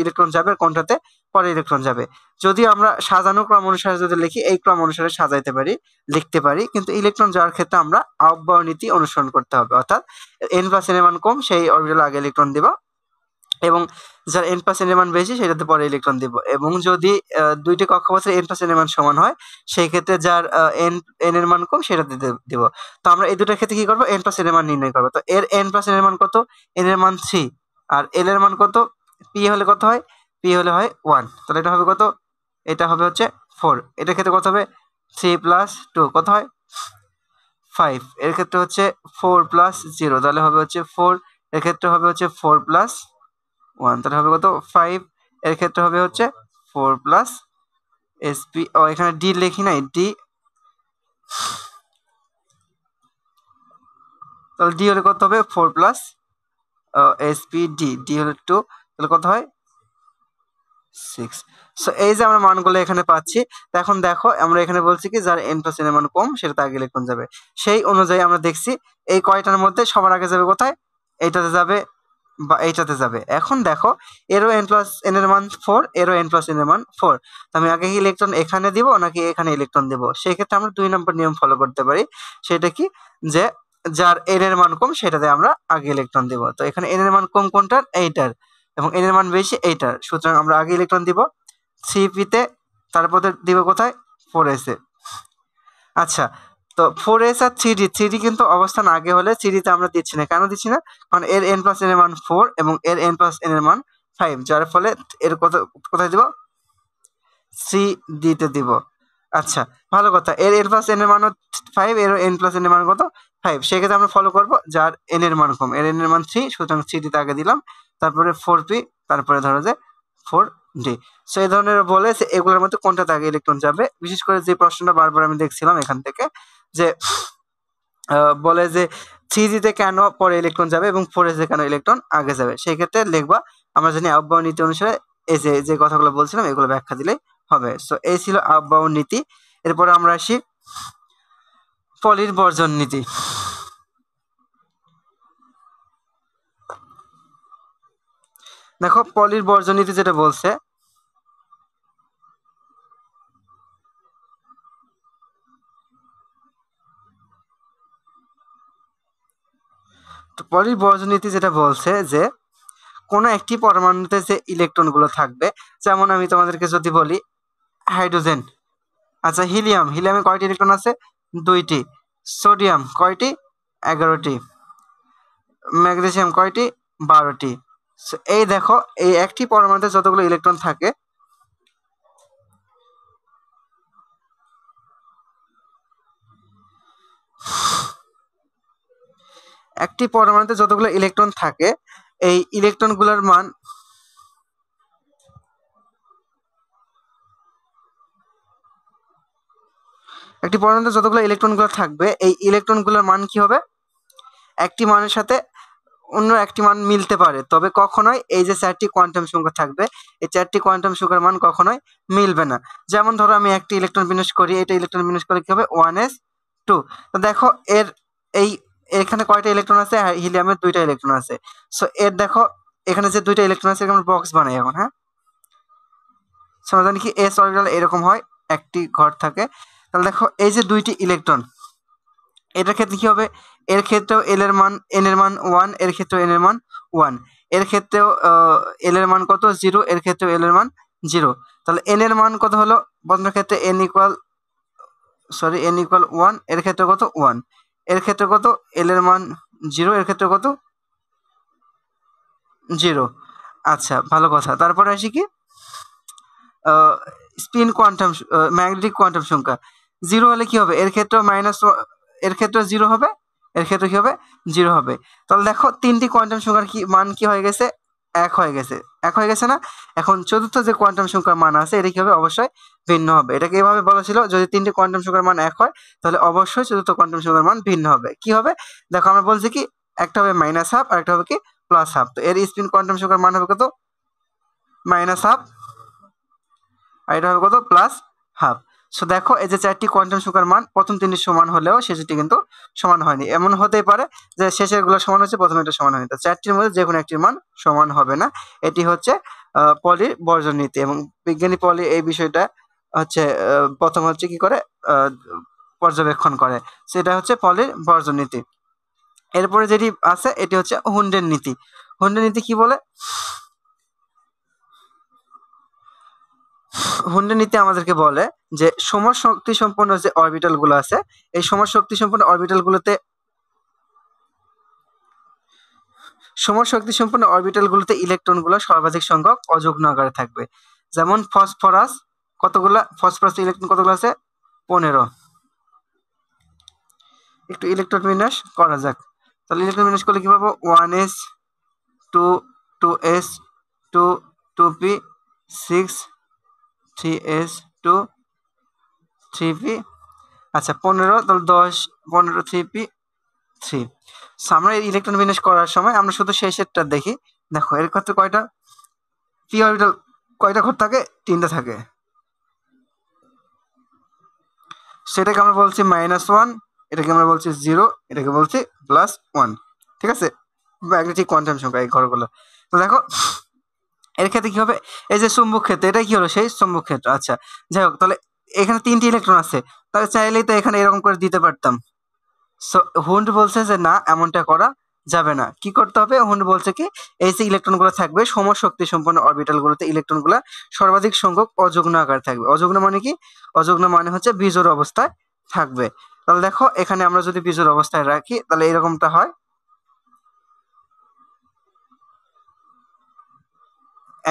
ইলেকট্রন যাবে আর কোনটাতে পরে ইলেকট্রন যাবে। যদি আমরা সাজানো ক্রম অনুসারে যদি লিখি, এই ক্রম অনুসারে সাজাইতে পারি, লিখতে পারি, কিন্তু ইলেকট্রন যাওয়ার ক্ষেত্রে আমরা আহ্বায়ক নীতি অনুসরণ করতে হবে, অর্থাৎ n প্লাস n এর মান কম সেই অরবিটালে আগে ইলেকট্রন দিব, এবং যার n প্লাস n এর মান বেশি সেটাতে পরে ইলেকট্রন দিব। এবং যদি দুইটি কক্ষপথের n প্লাস n এর মান সমান হয় সেই ক্ষেত্রে যার n এর মান কম সেটাতে দিব। তো আমরা এই দুটার ক্ষেত্রে কি করব, n প্লাস n এর মান নির্ণয় করব। তো এর n প্লাস n এর মান কত, n এর মান 3, আর l এর মান কত, p হলে কত হয়, p হলে হয় 1, তাহলে এটা হবে কত, এটা হবে হচ্ছে 4। এটার ক্ষেত্রে কত হবে, 3 প্লাস 2 কত হয় 5, এর ক্ষেত্রে হচ্ছে 4 প্লাস 0 তাহলে হবে হচ্ছে 4, এর ক্ষেত্রে হবে হচ্ছে 4 প্লাস 1 তাহলে হবে কত 5, এর ক্ষেত্রে হবে হচ্ছে 4 প্লাস sp, ও এখানে d লিখি নাই, d, তাহলে d হলে কত হবে 4 প্লাস spd, d হলে 2, তাহলে কত হয় 6। সো এই যে আমরা মানগুলো এখানে পাচ্ছি। তো এখন দেখো আমরা এখানে বলছি কি যার n প্লাস n এর মান কম সেটাতে আগে ইলেকট্রন যাবে, সেই অনুযায়ী আমরা দেখছি এই কয়টার মধ্যে সবার আগে যাবে কোথায়, এইটাতে যাবে বা এইটাতে যাবে। এখন দেখো এরও n প্লাস n এর মান 4, এরও n প্লাস n এর মান 4, তো আমি আগে কি ইলেকট্রন এখানে দিব নাকি এখানে ইলেকট্রন দিব, সেই ক্ষেত্রে আমরা 2 নম্বর নিয়ম ফলো করতে পারি। সেটা কি, যে যার n এর মান কম সেটাতে আমরা আগে ইলেকট্রন দিব। তো এখানে n এর মান কম কোনটার, এইটার, এবং n এর মান বেশি এইটার, সুতরাং আমরা আগে ইলেকট্রন দিব 3p তে, তারপর দিব কোথায় 4s এ। আচ্ছা, তো 4s আর 3d কিন্তু অবস্থান আগে হলে 3d তে আমরা দিচ্ছি না, কেন দিচ্ছি না, কারণ এর n প্লাস n এর মান 4 এবং এর n প্লাস n এর মান 5, যার ফলে এর কোথায় দিব, 3d তে দিব। আচ্ছা ভালো কথা, এর n প্লাস n এর মান 5, এর n প্লাস n এর মান কত 5, সেক্ষেত্রে আমরা ফলো করব যার n এর মান কম, এর n এর মান 3, সুতরাং 3d তে আগে দিলাম, তারপরে 4p, তারপরে ধরো যে 4d। সো এই ধরনের বলে যে এগুলোর মধ্যে কোনটাতে আগে ইলেকট্রন যাবে। বিশেষ করে যে প্রশ্নটা বারবার আমি দেখছিলাম এখান থেকে, যে বলে যে 3d তে কেন পরে ইলেকট্রন যাবে এবং 4s এ কেন ইলেকট্রন আগে যাবে, সেই ক্ষেত্রে লিখবা আমরা জানি আহ্বায়ক নীতি অনুসারে এই যে যে কথাগুলো বলছিলাম এগুলো ব্যাখ্যা দিলেই হবে। সো এই ছিল আহ্বায়ক নীতি। এরপরে আমরা আসি পলির বর্জন নীতি। দেখো পলির বর্জন নীতি যেটা বলছে, তো পলির বর্জন নীতি যেটা বলছে যে কোনো একটি পরমাণুতে যে ইলেকট্রন গুলো থাকবে, যেমন আমি তোমাদেরকে যদি বলি হাইড্রোজেন, আচ্ছা হিলিয়ামে কয়টি ইলেকট্রন আছে, 2টি, সোডিয়াম কয়টি, 11টি, ম্যাগনেসিয়াম কয়টি, 12টি। এই দেখো এই একটি পরমাণুতে যতগুলো ইলেকট্রন থাকে, একটি পরমাণুতে যতগুলো ইলেকট্রন থাকে এই ইলেকট্রনগুলোর মান, একটি পরমাণুতে যতগুলো ইলেকট্রনগুলো থাকবে এই ইলেকট্রনগুলোর মান কি হবে, একটি মানের সাথে অন্য একটি মান মিলতে পারে, তবে কখনোই এই যে 4টি কোয়ান্টাম সংখ্যা থাকবে এই 4টি কোয়ান্টাম সংখ্যার মান কখনোই মিলবে না। যেমন ধরো আমি একটি ইলেকট্রন বিন্যাস করি, এটা ইলেকট্রন বিন্যাস করলে কি হবে 1s2। তো দেখো এর এই এখানে কয়টা ইলেকট্রন আছে, হিলিয়ামের 2টা ইলেকট্রন আছে। সো এর দেখো এখানে যে 2টা ইলেকট্রন আছে আমরা বক্স বানাই এখন। হ্যাঁ, সমাধান কি এস অরবিটাল এরকম হয়, একটি ঘর থাকে। তাহলে দেখো এই যে 2টি ইলেকট্রন, এটার ক্ষেত্রে কি হবে, এর ক্ষেত্রেও এল এর মান এন এর মান 1, এর ক্ষেত্রেও এন এর মান 1, এর ক্ষেত্রেও এল এর মান কত 0, এর ক্ষেত্রেও এল এর মান 0। তাহলে এন এর মান কত হলো, প্রথম ক্ষেত্রে এন ইকুয়াল 1, এর ক্ষেত্রে কত 1, এর ক্ষেত্রে কত এল এর মান 0, এর ক্ষেত্রে কত 0। আচ্ছা, ভালো কথা। তারপরে আসি কি স্পিন কোয়ান্টাম ম্যাগনেটিক কোয়ান্টাম সংখ্যা 0 হলে কি হবে, এর ক্ষেত্রে এর ক্ষেত্রে 0 হবে, এর ক্ষেত্রে কি হবে 0 হবে। তাহলে দেখো 3টি কোয়ান্টাম সংখ্যার কি মান কি হয়ে গেছে, এক হয়ে গেছে, এক হয়ে গেছে না। এখন চতুর্থ যে কোয়ান্টাম সংখ্যার মান আছে এটা কি হবে, অবশ্যই ভিন্ন হবে। এটাকে এভাবে বলা ছিল, যদি 3টি কোয়ান্টাম সংখ্যার মান এক হয় তাহলে অবশ্যই চতুর্থ কোয়ান্টাম সংখ্যার মান ভিন্ন হবে। কি হবে দেখো, আমরা বলছি কি একটা হবে -12 আর একটা হবে কি +12। তো এর স্পিন কোয়ান্টাম সংখ্যার মান হবে কত, -12 আর এটা হবে কত +12। সো দেখো এই যে 4টি কোয়ান্টাম সংখ্যার মান প্রথম 3টি সমান হলেও শেষেরটি কিন্তু সমান হয়নি। এমন হতেই পারে যে শেষের গুলো সমান হচ্ছে, প্রথম এটা সমান হয়নি। তো 4টির মধ্যে যে কোনো একটির মান সমান হবে না। এটি হচ্ছে পলির বর্জন নীতি, এবং বিজ্ঞানী পলি এই বিষয়টা হচ্ছে প্রথম হচ্ছে কি করে পর্যবেক্ষণ করে, সেটা হচ্ছে পলির বর্জন নীতি। এরপরে যেটি আছে এটি হচ্ছে হুন্ডের নীতি। হুন্ডের নীতি কি বলে, হুন্ডের নীতি আমাদেরকে বলে যে সমশক্তি সম্পন্ন যে অরবিটাল গুলো আছে, এই সমশক্তি সম্পন্ন অরবিটাল গুলোতে ইলেকট্রন গুলো সর্বাধিক সংখ্যক অযুগ্ম আকারে থাকবে। যেমন ফসফরাস, কতগুলা ফসফরাস ইলেকট্রন কতগুলো আছে 15। একটু ইলেকট্রন বিন্যাস করা যাক। তাহলে ইলেকট্রন বিন্যাস করলে কি পাবো 1s 2 2s 2 2p 6 3s 2 3p। আচ্ছা 15, তাহলে 10 15 3p 3। সো আমরা এই ইলেকট্রন বিন্যাস করার সময় আমরা শুধু শেষেরটা দেখি। দেখো এর ক্ষেত্রে কয়টা পি অরবিটাল, কয়টা ঘর থাকে, 3টা থাকে। সেটাকে আমরা বলছি -1, এটাকে আমরা বলছি 0, এটাকে বলছি +1। ঠিক আছে, ম্যাগনেটিক কোয়ান্টাম সংখ্যা এই ঘরগুলো। তো দেখো এর ক্ষেত্রে কি হবে, এই যে চুম্বক ক্ষেত্র, এটা কি হলো সেই চুম্বক ক্ষেত্র। আচ্ছা যাই হোক, তাহলে এখানে 3টি ইলেকট্রন আছে, তাহলে চাইলেই তো এখানে এরকম করে দিতে পারতাম। সো হুন্ড বলছে যে না, এমনটা করা যাবে না। কি করতে হবে, হুন্ড বলছে কি এই যে ইলেকট্রন গুলো থাকবে সমশক্তি সম্পন্ন অরবিটাল গুলোতে ইলেকট্রন গুলা সর্বাধিক সংখ্যক অযুগ্ম আকার থাকবে। অযুগ্ম মানে কি, অযুগ্ম মানে হচ্ছে বিজোড় অবস্থায় থাকবে। তাহলে দেখো এখানে আমরা যদি বিজোড় অবস্থায় রাখি তাহলে এরকমটা হয়,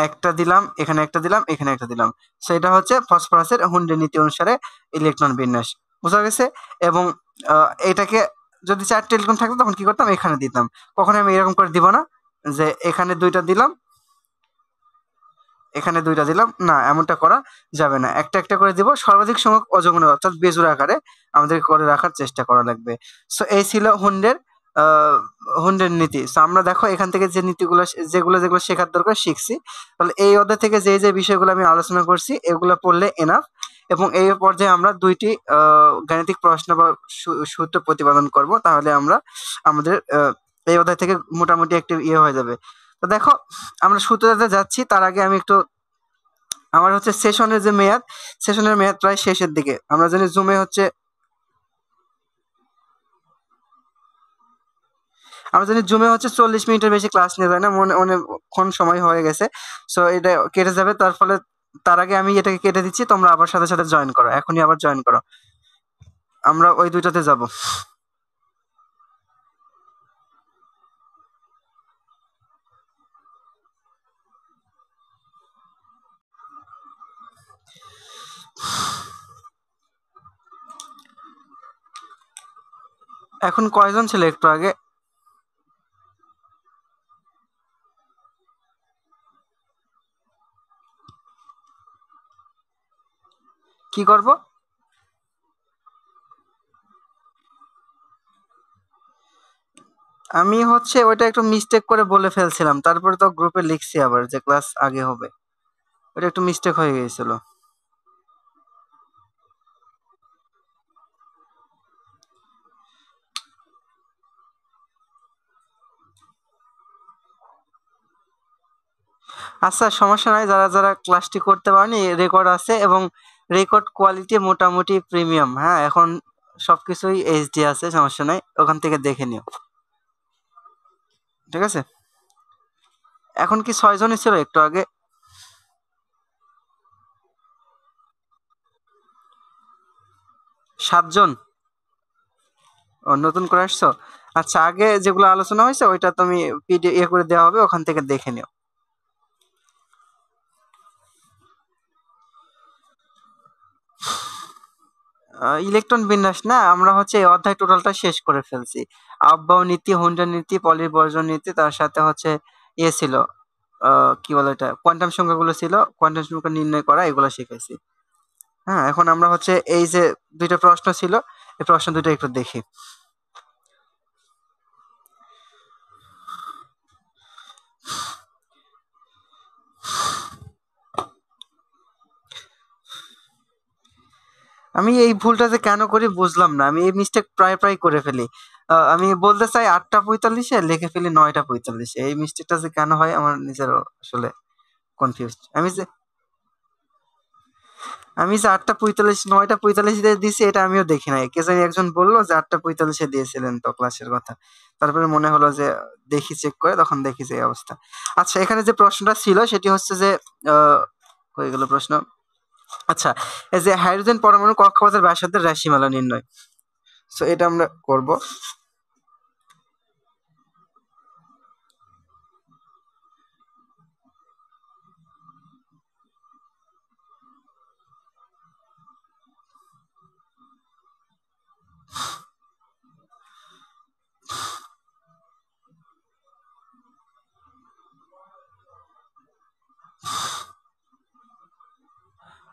একটা দিলাম এখানে, একটা দিলাম এখানে, একটা দিলাম। সেটা হচ্ছে ফসফরাসের হুন্ডের নীতি অনুসারে ইলেকট্রন বিন্যাস, বোঝা গেছে। এবং এটাকে যদি 4টি ইলেকট্রন থাকতো তখন কি করতাম, এখানে দিতাম। কখনো আমি এরকম করে দিব না যে এখানে 2টা দিলাম এখানে 2টা দিলাম, না এমনটা করা যাবে না। একটা একটা করে দিব, সর্বাধিক সংখ্যক অযুগ্ম অর্থাৎ বেজোড় আকারে আমাদের করে রাখার চেষ্টা করা লাগবে। সো এই ছিল হুন্ডের নীতি। সো আমরা দেখো এখান থেকে যে নীতিগুলো যেগুলো যেগুলো শেখার দরকার শিখছি। তাহলে এই অধ্যায় থেকে যে যে বিষয়গুলো আমি আলোচনা করছি এগুলো পড়লে এনাফ। এবং এই পর্যায়ে আমরা 2টি গাণিতিক প্রশ্ন বা সূত্র প্রতিপাদন করব, তাহলে আমরা আমাদের এই অধ্যায় থেকে মোটামুটি একটি ইয়ে হয়ে যাবে। তো দেখো আমরা সূত্রটাতে যাচ্ছি, তার আগে আমি একটু আমার হচ্ছে সেশনের মেয়াদ প্রায় শেষের দিকে। আমরা জানি জুমে হচ্ছে 40 মিনিটের বেশি ক্লাস নিয়ে যায় না, অনেকক্ষণ সময় হয়ে গেছে। সো এটা কেটে যাবে, তার আগে আমি এটাকে কেটে দিচ্ছি, তোমরা আবার সাথে সাথে জয়েন করো, এখনই আবার জয়েন করো, আমরা ওই 2টাতে যাব। এখন কয়জন ছিল একটু আগে, কি করব, আমি হচ্ছে ওইটা একটু মিস্টেক করে বলে ফেলছিলাম, তারপরে তো গ্রুপে লিখছি আবার যে ক্লাস আগে হবে, ওটা একটু মিস্টেক হয়ে গিয়েছিল। আচ্ছা সমস্যা নাই, যারা যারা ক্লাসটি করতে পারেনি রেকর্ড আছে, এবং রেকর্ড কোয়ালিটি মোটামুটি প্রিমিয়াম। হ্যাঁ, এখন সবকিছুই এইচডি আছে, সমস্যা নাই, ওখান থেকে দেখে নিও। ঠিক আছে, এখন কি 6 জনই ছিল একটু আগে? 7 জন? ও, নতুন করে আসছো? আচ্ছা, আগে যেগুলো আলোচনা হয়েছে ওইটা তুমি পিডিএফ করে দেওয়া হবে, ওখান থেকে দেখে নিও। ইলেকট্রন বিন্যাস না, আমরা হচ্ছে এই অধ্যায় টোটালটা শেষ করে ফেলছি। আবহাওয়া নীতি, হুন্ডা নীতি, পলিবর্জন নীতি, তার সাথে হচ্ছে ইয়ে ছিল, কি বলে এটা, কোয়ান্টাম সংখ্যাগুলো ছিল, কোয়ান্টাম সংখ্যা নির্ণয় করা, এগুলো শিখেছি। হ্যাঁ, এখন আমরা হচ্ছে এই যে দুইটা প্রশ্ন ছিল, এই প্রশ্ন দুটো একটু দেখি। আমি এই ভুলটা যে কেন করি বুঝলাম না, আমি এই মিস্টেক প্রায় প্রায় করে ফেলি। আমি বলতে চাই 8টা 45-এ, লিখে ফেলি 9টা 45-এ। এই মিস্টেকটা যে কেন হয় আমার নিজেরও আসলে কনফিউজ। আমি যে 8টা 45, 9টা 45 দিয়েছি, এটা আমিও দেখি নাই। কে জানি একজন বললো যে 8টা 45-এ দিয়েছিলেন তো ক্লাসের কথা, তারপরে মনে হলো যে দেখি, চেক করে, তখন দেখি যে এই অবস্থা। আচ্ছা, এখানে যে প্রশ্নটা ছিল সেটি হচ্ছে যে হয়ে গেল প্রশ্ন। আচ্ছা, এই যে হাইড্রোজেন পরমাণু কক্ষপথের ব্যাসার্ধের রাশিমালা নির্ণয়, সো এটা আমরা করব।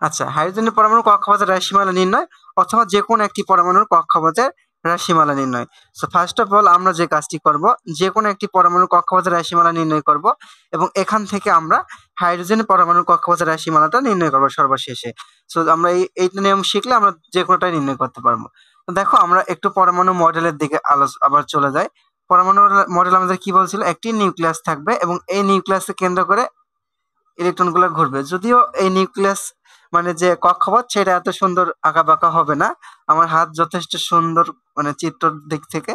আচ্ছা, হাইড্রোজেনের পরমাণুর কক্ষপথের রাশিমালা নির্ণয়, অথবা যে কোনো একটি পরমাণুর কক্ষপথের রাশিমালা নির্ণয়। সো ফার্স্ট অফ অল আমরা যে কাজটি করব, যে কোনো একটি পরমাণুর কক্ষপথের রাশিমালা নির্ণয় করব, এবং এখান থেকে আমরা হাইড্রোজেন পরমাণুর কক্ষপথের রাশিমালাটা নির্ণয় করব সর্বশেষে। সো আমরা এইটা নিয়ম শিখলে আমরা যে কোনোটাই নির্ণয় করতে পারবো। তো দেখো, আমরা একটু পরমাণু মডেলের দিকে আবার চলে যাই। পরমাণু মডেল আমাদের কি বলছিল, একটি নিউক্লিয়াস থাকবে এবং এই নিউক্লিয়াসকে কেন্দ্র করে ইলেকট্রনগুলো ঘুরবে। যদিও এই নিউক্লিয়াস মানে যে কক্ষপথ, সেটা এত সুন্দর আঁকাবাঁকা হবে না। আমার হাত যথেষ্ট সুন্দর, মানে চিত্রর দিক থেকে,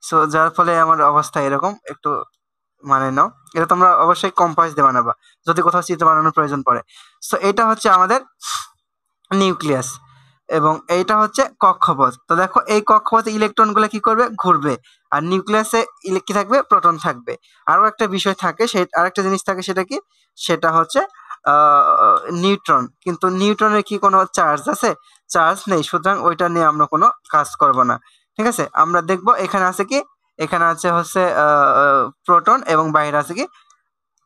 সো যার ফলে আমার অবস্থা এরকম একটু মানে নাও। এটা তোমরা অবশ্যই কম্পাস দিয়ে বানাবা যদি কোথাও চিত্র বানানোর প্রয়োজন পড়ে। সো এটা হচ্ছে আমাদের নিউক্লিয়াস, এবং এইটা হচ্ছে কক্ষপথ। তো দেখো, এই কক্ষপথে ইলেকট্রন গুলো কি করবে, ঘুরবে। আর নিউক্লিয়াসে কি থাকবে, প্রোটন থাকবে। আরো একটা বিষয় থাকে, সেই আরেকটা জিনিস থাকে, সেটা কি, সেটা হচ্ছে নিউট্রন। কিন্তু নিউট্রনের কি কোনো চার্জ আছে? চার্জ নেই, সুতরাং ওইটা নিয়ে আমরা কোনো কাজ করব না। ঠিক আছে, আমরা দেখব এখানে আছে কি, এখানে আছে হচ্ছে প্রোটন, এবং বাইরে আছে কি,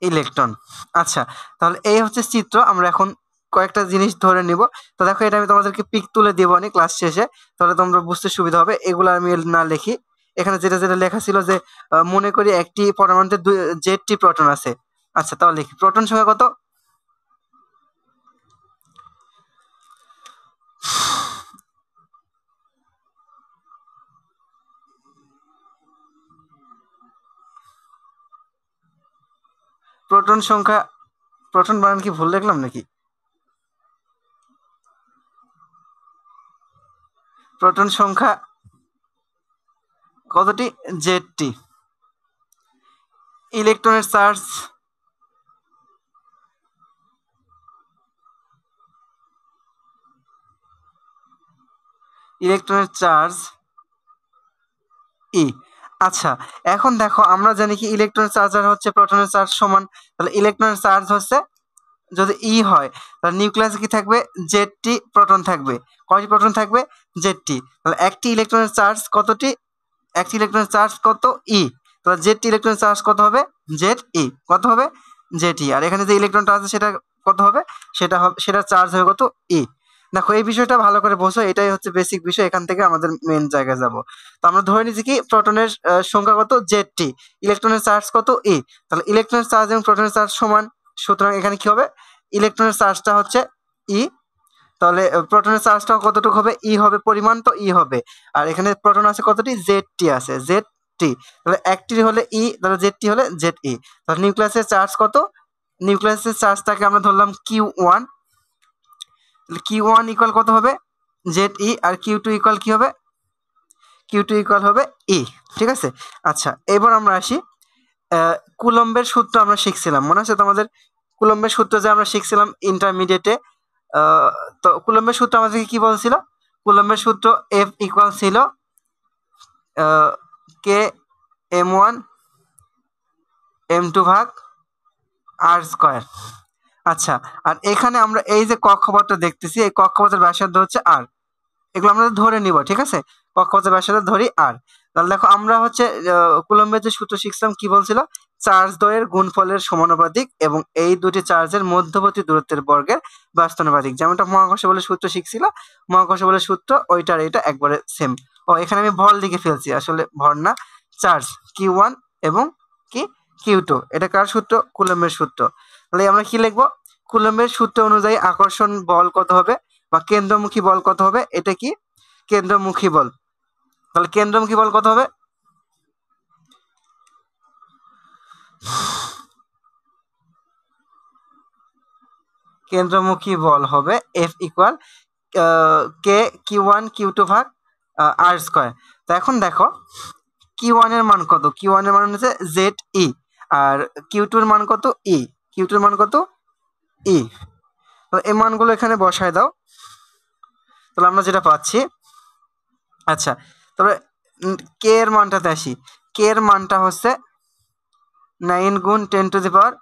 ইলেকট্রন। আচ্ছা, তাহলে এই হচ্ছে চিত্র। আমরা এখন কয়েকটা জিনিস ধরে নিব। তো দেখো, এটা আমি তোমাদেরকে পিক তুলে দিব নি ক্লাস শেষে, তাহলে তোমরা বুঝতে সুবিধা হবে। এগুলো আমি না লিখি, এখানে যেটা যেটা লেখা ছিল যে মনে করি একটি পরমাণুতে জেডটি প্রোটন আছে। আচ্ছা, তাহলে লিখি, প্রোটন সংখ্যা কত? প্রোটন সংখ্যা, প্রোটন বানান কি ভুল লিখলাম নাকি? প্রোটন সংখ্যা কতটি? জেডটি। ইলেকট্রনের চার্জ, ইলেকট্রনের চার্জ ই। আচ্ছা, এখন দেখো, আমরা জানি কি ইলেকট্রনের চার্জ আর হচ্ছে প্রোটনের চার্জ সমান। তাহলে ইলেকট্রনের চার্জ হচ্ছে, যদি ই হয়, তাহলে নিউক্লিয়াসে কি থাকবে, জেডটি প্রোটন থাকবে। কয়টি প্রোটন থাকবে? জেডটি। তাহলে একটি ইলেকট্রনের চার্জ কতটি? একটি ইলেকট্রনের চার্জ কত? ই। তাহলে জেডটি ইলেকট্রনের চার্জ কত হবে? Z E. কত হবে? Z E. আর এখানে যে ইলেকট্রনটা আছে সেটা কত হবে? সেটা হবে, সেটার চার্জ হবে কত? ই। দেখো এই বিষয়টা ভালো করে বোঝো, এটাই হচ্ছে বেসিক বিষয়, এখান থেকে আমাদের মেন জায়গায় যাব। তো আমরা ধরে নিচ্ছি কি প্রোটনের সংখ্যা কত ZT, ইলেকট্রনের চার্জ কত E। তাহলে ইলেকট্রনের চার্জ এবং প্রোটনের চার্জ সমান, সুতরাং এখানে কি হবে, ইলেকট্রনের চার্জটা হচ্ছে E, তাহলে প্রোটনের চার্জটা কতটুকু হবে, E হবে, পরিমাণ তো E হবে, আর এখানে প্রোটন আছে কতটি, ZT আছে, ZT। তাহলে একটি হলে E, তাহলে ZT হলে ZE। তাহলে নিউক্লিয়াসের চার্জ কত, নিউক্লিয়াসের চার্জটাকে আমরা ধরলাম Q1, Q1 ইকুয়াল কত হবে, ZE, আর Q2 ইকুয়াল কি হবে, Q2 ইকুয়াল হবে E। ঠিক আছে, আচ্ছা এবার আমরা আসি কুলম্বের সূত্র আমরা শিখছিলাম, মনে আছে তোমাদের কুলম্বের সূত্র যে আমরা শিখছিলাম ইন্টারমিডিয়েটে। তো কুলম্বের সূত্র আমাদেরকে কি বলছিল, কুলম্বের সূত্র F ইকুয়াল ছিল K M1 M2 ভাগ R স্কয়ার। আচ্ছা, আর এখানে আমরা এই যে কক্ষপথটা দেখতেছি, এই কক্ষপথের ব্যাসার্ধ হচ্ছে R, এগুলো আমরা ধরে নিব, ঠিক আছে, কক্ষপথের ব্যাসার্ধ ধরি R। তাহলে দেখো আমরা হচ্ছে কুলম্বের যে সূত্র শিখছিলাম কি বলছিল, চার্জ দ্বয়ের গুণফলের সমানুপাতিক এবং এই দুটি চার্জের মধ্যবর্তী দূরত্বের বর্গের ব্যস্তানুপাতিক, যেমনটা মহাকর্ষ বলের সূত্র শিখছিল, মহাকর্ষ বলের সূত্র ওইটার এটা একবারে সেম। ও এখানে আমি ভর লিখে ফেলছি, আসলে ভর না, চার্জ Q1 এবং কি Q2, এটা কার সূত্র, কুলম্বের সূত্র। তাহলে আমরা কি লিখবো, কুলম্বের সূত্র অনুযায়ী আকর্ষণ বল কত হবে বা কেন্দ্রমুখী বল কত হবে, এটা কি কেন্দ্রমুখী বল। তাহলে কেন্দ্রমুখী বল কত হবে, কেন্দ্রমুখী বল হবে F equal K Q1 Q2 ভাগ R স্কয়ার। তো এখন দেখো Q1 এর মান কত, Q1 এর মান হচ্ছে ZE, আর Q2 এর মান কত E, Q2 এর মান কত E। তো এই মানগুলো এখানে বসায় দাও, তাহলে আমরা যেটা পাচ্ছি, আচ্ছা তবে K এর মানটাতে আসি, K এর মানটা হচ্ছে 9 গুণ 10 টু দি পাওয়ার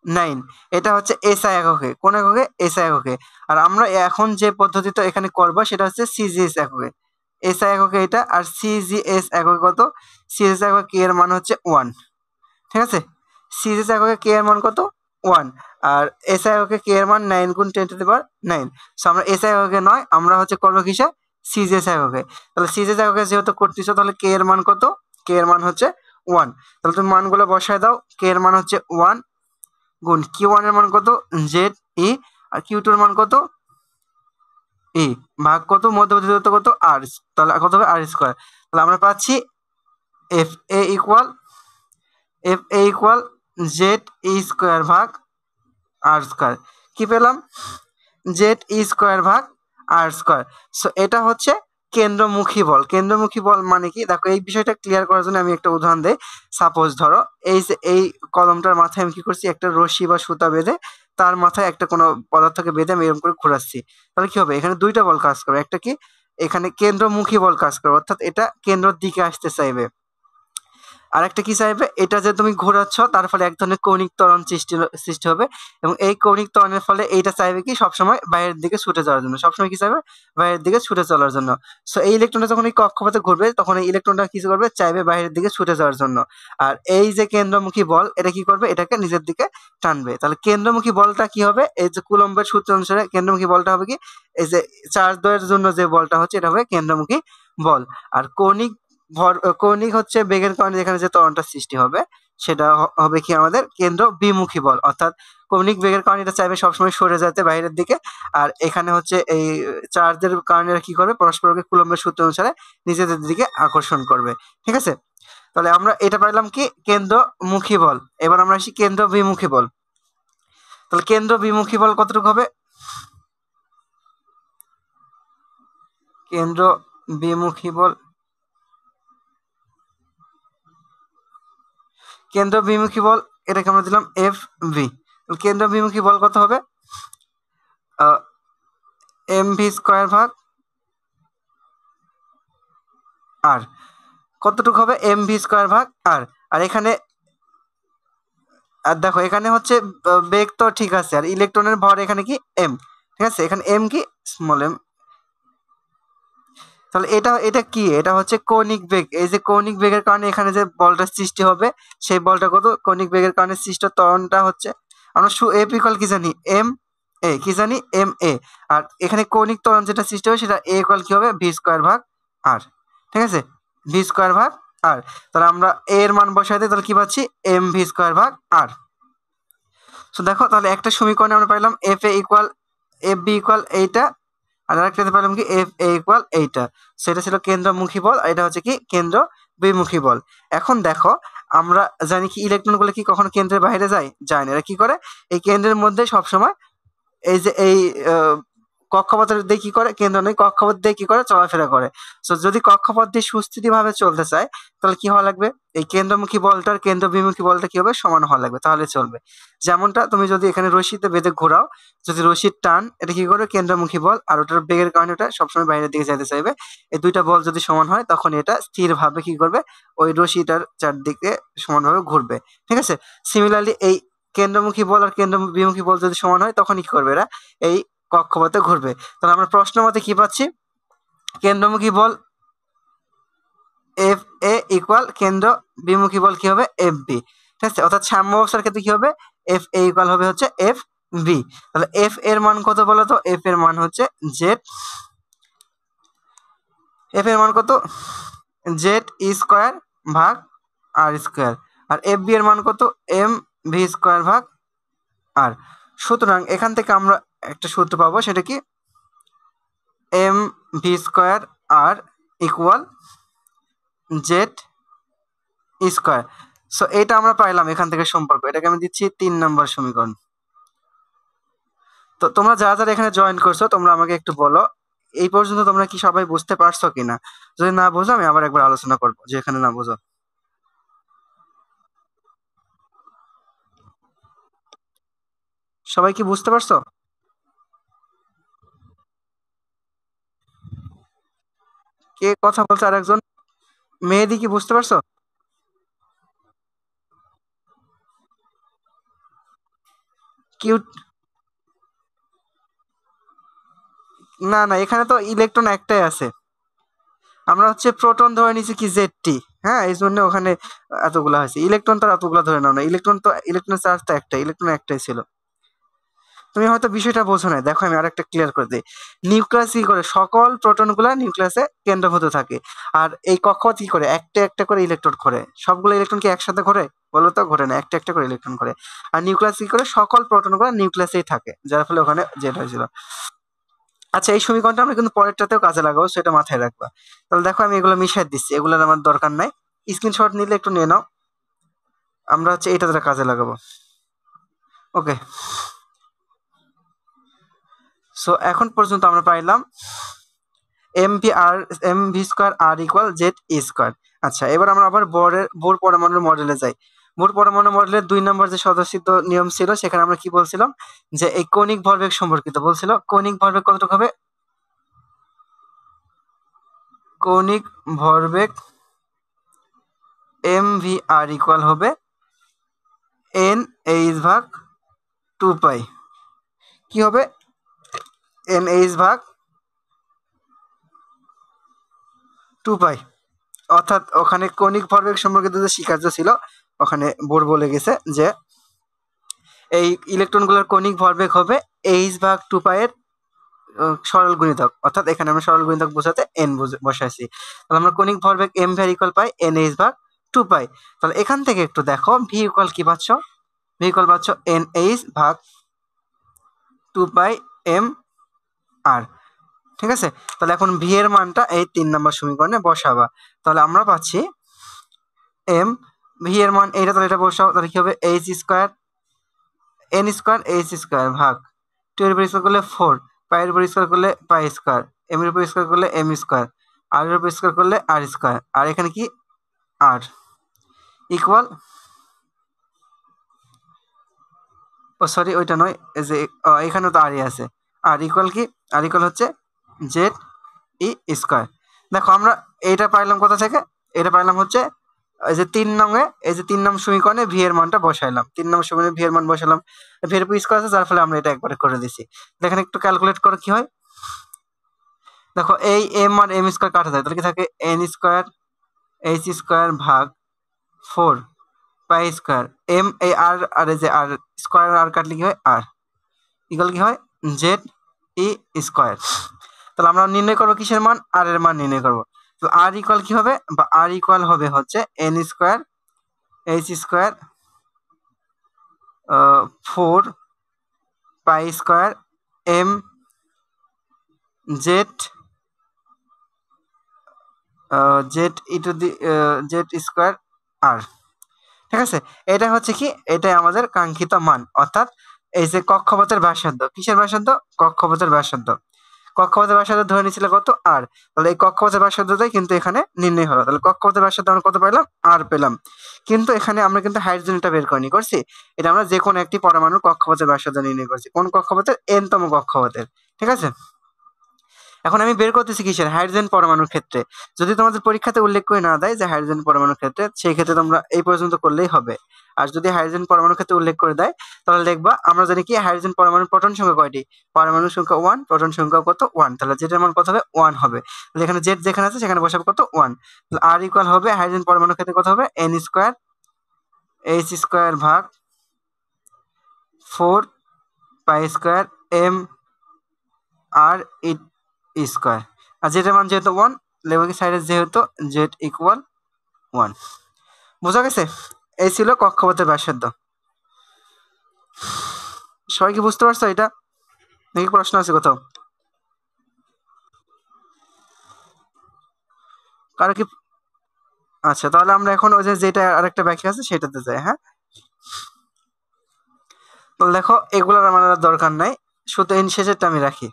9, এটা হচ্ছে SI এককে, কোন এককে, SI এককে। আর আমরা এখন যে পদ্ধতিটা এখানে করব সেটা হচ্ছে CGS এককে, SI এককে এটা, আর CGS এককে কত, CGS এককে K এর মান হচ্ছে 1, ঠিক আছে, CGS এককে K এর মান কত 1, আর SI এককে K এর মান 9 গুণ 10 টু দি পাওয়ার 9। সো আমরা SI এককে নয়, আমরা হচ্ছে করব কিসে, CGS এককে। তাহলে CGS এককে যেহেতু করতেছো, তাহলে K এর মান কত, K এর মান হচ্ছে 1। তাহলে তুমি মানগুলো বসায় দাও, K এর মান হচ্ছে 1 গুণ Q1 এর মান কত ZE, আর Q2 এর মান কত E, ভাগ কত, মধ্যবর্তী দূরত্ব কত R, তাহলে কত হবে R স্কয়ার। তাহলে আমরা পাচ্ছি FA ইকুয়াল ZE স্কয়ার ভাগ R স্কয়ার। কি পেলাম, ZE স্কয়ার ভাগ R স্কয়ার। সো এটা হচ্ছে কেন্দ্রমুখী বল। কেন্দ্রমুখী বল মানে কি, দেখো এই বিষয়টা ক্লিয়ার করার জন্য আমি একটা উদাহরণ দেই। সাপোজ ধরো এই যে এই কলমটার মাথায় আমি কি করছি, একটা রশি বা সুতা বেঁধে তার মাথায় একটা কোনো পদার্থকে বেঁধে আমি এরকম করে ঘোরাচ্ছি, তাহলে কি হবে, এখানে দুইটা বল কাজ করবে, একটা কি এখানে কেন্দ্রমুখী বল কাজ করবে, অর্থাৎ এটা কেন্দ্রের দিকে আসতে চাইবে, আর একটা কি চাইবে, এটা যে তুমি ঘোরাচ্ছ তার ফলে এক ধরনের কৌণিক ত্বরণ সৃষ্টি হবে, এবং এই কৌণিক ত্বরণের ফলে এইটা চাইবে কি সবসময় বাইরের দিকে ছুটে যাওয়ার জন্য, সবসময় কি চাইবে, বাইরের দিকে ছুটে চলার জন্য। সো এই ইলেকট্রনটা যখন এই কক্ষপথে ঘুরবে তখন এই ইলেকট্রনটা কি করবে, চাইবে বাইরের দিকে ছুটে যাওয়ার জন্য, আর এই যে কেন্দ্রমুখী বল এটা কি করবে, এটাকে নিজের দিকে টানবে। তাহলে কেন্দ্রমুখী বলটা কি হবে, এই যে কুলম্বের সূত্র অনুসারে কেন্দ্রমুখী বলটা হবে কি, এই যে চার্জ দ্বয়ের জন্য যে বলটা হচ্ছে এটা হবে কেন্দ্রমুখী বল। আর কৌণিক হচ্ছে বেগের কারণে যেখানে যে ত্বরণটা সৃষ্টি হবে সেটা হবে কি আমাদের কেন্দ্র বিমুখী বল, অর্থাৎ কৌণিক বেগের কারণে এটা চাইবে সবসময় সরে যেতে বাইরের দিকে, আর এখানে হচ্ছে এই চার্জের কারণে কি করবে, পরস্পরকে কুলম্বের সূত্র অনুসারে নিজেদের দিকে আকর্ষণ করবে, ঠিক আছে। তাহলে আমরা এটা পাইলাম কি কেন্দ্রমুখী বল। এবার আমরা আসি কেন্দ্র বিমুখী বল। তাহলে কেন্দ্র বিমুখী বল কতটুকু হবে, কেন্দ্র বিমুখী বল, কেন্দ্র বিমুখী বল এটাকে আমরা দিলাম FV। কেন্দ্র বিমুখী বল কত হবে, MV স্কয়ার ভাগ R, কতটুকু হবে, MV স্কয়ার ভাগ R। আর এখানে আর দেখো এখানে হচ্ছে বেগ তো ঠিক আছে, আর ইলেকট্রনের ভর এখানে কি M, ঠিক আছে, এখানে M কি স্মল m। তাহলে এটা কি, এটা হচ্ছে কৌণিক বেগ, এই যে কৌণিক বেগের কারণে এখানে যে বলটা সৃষ্টি হবে সেই বলটা কত, কৌণিক বেগের কারণে সৃষ্ট ত্বরণটা হচ্ছে, আমরা F ইকুয়াল কি জানি M এ কি জানি এম এ, আর এখানে কৌণিক ত্বরণ যেটা সৃষ্টি হবে সেটা এ ইকুয়াল কি হবে ভি স্কোয়ার ভাগ আর, ঠিক আছে, ভি স্কোয়ার ভাগ আর। তাহলে আমরা এ এর মান বসাই দিই, তাহলে কি পাচ্ছি এম ভি স্কোয়ার ভাগ আর। সো দেখো তাহলে একটা সমীকরণে আমরা পাইলাম F A equal F B equal এইটা, আর আরেকটাতে পেলাম কি এফ এ ইকুয়াল এইটা। সেটা ছিল কেন্দ্রমুখী বল, এটা হচ্ছে কি কেন্দ্র বিমুখী বল। এখন দেখো আমরা জানি কি ইলেকট্রন গুলো কি কখনো কেন্দ্রের বাইরে যায় না, এরা কি করে এই কেন্দ্রের মধ্যে সবসময় এই যে এই কক্ষপথের দিয়ে কি করে, কেন্দ্র নেই, কক্ষপথ দিয়ে কি করে চলাফেরা করে। সো যদি কক্ষপথ দিয়ে সুস্থিতি ভাবে চলতে চায় তাহলে কি হওয়া লাগবে, এই কেন্দ্রমুখী বলটার কেন্দ্র বিমুখী বলটা কি হবে সমান হওয়া লাগবে, তাহলে চলবে। যেমনটা তুমি যদি এখানে রশিতে বেঁধে ঘোরাও, যদি রশির টান এটা কি করবে কেন্দ্রমুখী বল, আর ওটার বেগের কারণে ওটা সবসময় বাইরের দিকে যেতে চাইবে। এই দুইটা বল যদি সমান হয় তখন এটা স্থির ভাবে কি করবে ওই রশিটার চারদিকে সমানভাবে ঘুরবে, ঠিক আছে। সিমিলারলি এই কেন্দ্রমুখী বল আর কেন্দ্র বিমুখী বল যদি সমান হয় তখন কি করবে এরা এই কক্ষপথে ঘুরবে। তাহলে আমরা প্রশ্ন মতে কি পাচ্ছি, কেন্দ্রমুখী বল এফ এ ইকুয়াল কেন্দ্র বিমুখী বল কি হবে এফ বি, ঠিক আছে। অর্থাৎ সাম্য অবস্থার ক্ষেত্রে কি হবে এফ এ ইকুয়াল হবে হচ্ছে এফ বি। তাহলে এফ এর মান কত বলো তো, এফ এর মান হচ্ছে জেড, এফ এর মান কত জেড ই স্কোয়ার ভাগ আর স্কোয়ার, আর এফ বি এর মান কত এম ভি স্কোয়ার ভাগ আর। সুতরাং এখান থেকে আমরা একটা সূত্র পাবো, সেটা কি M V square R equal Z square. So এটা আমরা পাইলাম এখান থেকে সম্পর্ক, এটাকে আমি দিচ্ছি 3 নম্বর সমীকরণ। তো তোমরা যারা যারা এখানে জয়েন করছো তোমরা আমাকে একটু বলো এই পর্যন্ত তোমরা কি সবাই বুঝতে পারছো কিনা, যদি না বোঝো আমি আবার একবার আলোচনা করবো যে এখানে না বোঝো। সবাই কি বুঝতে পারছো? কে কথা বলছে আর একজন, মেহেদি কি বুঝতে পারছো? কিউট, না না এখানে তো ইলেকট্রন একটাই আছে, আমরা হচ্ছে প্রোটন ধরে নিয়েছি কি জেডটি, হ্যাঁ এই জন্য ওখানে এতগুলা হয়েছে, ইলেকট্রন তো আর এতগুলা ধরে নাও না, ইলেকট্রন তো ইলেকট্রনের চার্জ তো একটাই, ইলেকট্রন একটাই ছিল। তুমি হয়তো বিষয়টা বোঝো না, দেখো আমি আরেকটা ক্লিয়ার করে দিই। নিউক্লিয়াস কি করে সকল প্রোটন গুলা নিউক্লিয়াসে কেন্দ্রভূত থাকে, আর এই কক্ষপথ কি করে একটা একটা করে ইলেকট্রন ঘোরে, সবগুলো ইলেকট্রন কি একসাথে ঘোরে বলো তো, ঘোরে না, একটা একটা করে ইলেকট্রন ঘোরে। আর নিউক্লিয়াস কি করে সকল প্রোটন গুলা নিউক্লিয়াসেই থাকে, যার ফলে ওখানে জেড হয়েছিল। আচ্ছা এই সমীকরণটা আমরা কিন্তু পরেরটাতেও কাজে লাগাবো, সেটা মাথায় রাখবা। তাহলে দেখো আমি এগুলো মিশাই দিচ্ছি, এগুলোর আমার দরকার নাই, স্ক্রিনশট নিলে একটু নিয়ে নাও, আমরা হচ্ছে এটা দ্বারা কাজে লাগাবো। ওকে, সো এখন পর্যন্ত আমরা পাইলাম M V R M V square R equal Z E square. আচ্ছা এবার আমরা আবার বোর পরমাণুর মডেলে যাই। বোর পরমাণু মডেলের 2 নম্বর যে সদস্যিত নিয়ম ছিল সেখানে আমরা কি বলছিলাম, যে এই কৌণিক ভরবেগ সম্পর্কিত বলছিল, কৌণিক ভরবেগ কতটুকু হবে, কৌণিক ভরবেগ এম ভি আর ইকুয়াল হবে এন এইচ ভাগ 2 পাই, কি হবে এন এইচ ভাগ 2 পাই। অর্থাৎ ওখানে কৌণিক ভরবেগ সম্পর্কিত যে স্বীকার্য ছিল ওখানে বোর বলে গেছে যে এই ইলেকট্রনগুলোর কৌণিক ভরবেগ হবে এইচ ভাগ 2 পাই এর সরল গুণিতক, অর্থাৎ এখানে আমরা সরল গুণিতক বোঝাতে এন বসাইছি। তাহলে আমরা কৌণিক ভরবেগ M V equal pi N H ভাগ 2 পাই। তাহলে এখান থেকে একটু দেখো ভি ইকুয়াল কি পাচ্ছ, ভি ইকুয়াল পাচ্ছ এন এইচ ভাগ 2 পাই এম আর, ঠিক আছে। তাহলে এখন ভি এর মানটা এই 3 নম্বর সমীকরণে বসাবা, তাহলে আমরা পাচ্ছি এম ভি এর মান এইটা, তাহলে এটা বসাও, তাহলে কি হবে H square N square H square ভাগ 2 এর উপর স্কোয়ার করলে 4, পাই এর উপর স্কোয়ার করলে পাই স্কোয়ার, এম এর উপর স্কোয়ার করলে এম স্কোয়ার, আর এর উপর স্কোয়ার করলে আর স্কোয়ার, আর এখানে কি আর ইকুয়াল, ও সরি ওইটা নয়, এই যে এখানে তো আরই আছে, আর ইকুয়াল কি, আর ইকুয়াল হচ্ছে জেড ই স্কোয়ার। দেখো আমরা এইটা পাইলাম কোথা থেকে, এটা পাইলাম হচ্ছে এই যে 3 নঙে, এই যে 3 নং সমীকরণে ভি এর মানটা বসাইলাম, 3 নং সমীকরণে ভি এর মান বসালাম, ভি এর উপর স্কোয়ার আছে যার ফলে আমরা এটা একবারে করে দিছি। দেখেন একটু ক্যালকুলেট করে কি হয়, দেখো এই এম আর এম স্কোয়ার কাটা যায়, তাহলে কি থাকে এন স্কোয়ার এইচ স্কোয়ার ভাগ 4 পাই স্কোয়ার, এম এই আর আর এই যে আর স্কোয়ার আর কাটলে কি হয় আর, ইকুয়াল কি হয় জেড ই স্কোয়ার। তাহলে আমরা নির্ণয় করবো কিসের মান, আর এর মান নির্ণয় করবো। তো আর ইকুয়াল কি হবে, বা আর ইকুয়াল হবে হচ্ছে N square H square 4 pi square M Z Z E to the Z square R. ঠিক আছে, এটা হচ্ছে কি, এটাই আমাদের কাঙ্ক্ষিত মান, অর্থাৎ এই যে কক্ষপথের ব্যাসার্ধ, কিসের ব্যাসার্ধ, কক্ষপথের ব্যাসার্ধ। কক্ষপথের ব্যাসার্ধ ধরে নিয়েছিল কত, আর। তাহলে এই কক্ষপথের ব্যাসার্ধটাই কিন্তু এখানে নির্ণয় হলো। তাহলে কক্ষপথের ব্যাসার্ধ আমরা কত পেলাম, আর পেলাম। কিন্তু এখানে আমরা কিন্তু হাইড্রোজেনটা বের করিনি, করছি। এটা আমরা যে কোনো একটি পরমাণুর কক্ষপথের ব্যাসার্ধ নির্ণয় করছি, কোন কক্ষপথের, এন তম কক্ষপথের। ঠিক আছে, এখন আমি বের করতেছি কিসের, হাইড্রোজেন পরমাণুর ক্ষেত্রে। যদি তোমাদের পরীক্ষাতে উল্লেখ করে না দেয় যে হাইড্রোজেন পরমাণুর ক্ষেত্রে, সেই ক্ষেত্রে তোমরা এই পর্যন্ত করলেই হবে। আর যদি হাইড্রোজেন পরমাণুর ক্ষেত্রে উল্লেখ করে দেয়, তাহলে দেখবা আমরা জানি কি হাইড্রোজেন পরমাণুর প্রোটন সংখ্যা কয়টি, পরমাণুর সংখ্যা 1, প্রোটন সংখ্যা কত 1, তাহলে জেড মান কত হবে 1 হবে। তাহলে এখানে জেড যেখানে আছে সেখানে বসাবো কত 1। তাহলে আর ইকুয়াল হবে হাইড্রোজেন পরমাণুর ক্ষেত্রে কত হবে, এন স্কোয়ার এইচ স্কোয়ার ভাগ 4 পাই স্কোয়ার এম আর ই স্কোয়ার। আর জেড এর মান যেহেতু 1, লেখক সাইডে যেহেতু জেড ইকুয়াল 1। বোঝা গেছে, এই ছিল কক্ষপথের ব্যাসার্ধ। সবাই কি বুঝতে পারছো এটা, নাকি প্রশ্ন আছে কোথাও, কারো কি? আচ্ছা, তাহলে আমরা এখন ওই যে যেটা আরেকটা বাকি আছে সেটাতে যাই। হ্যাঁ, তাহলে দেখো এগুলোর আমার আর দরকার নাই, শুধু এই শেষেরটা আমি রাখি।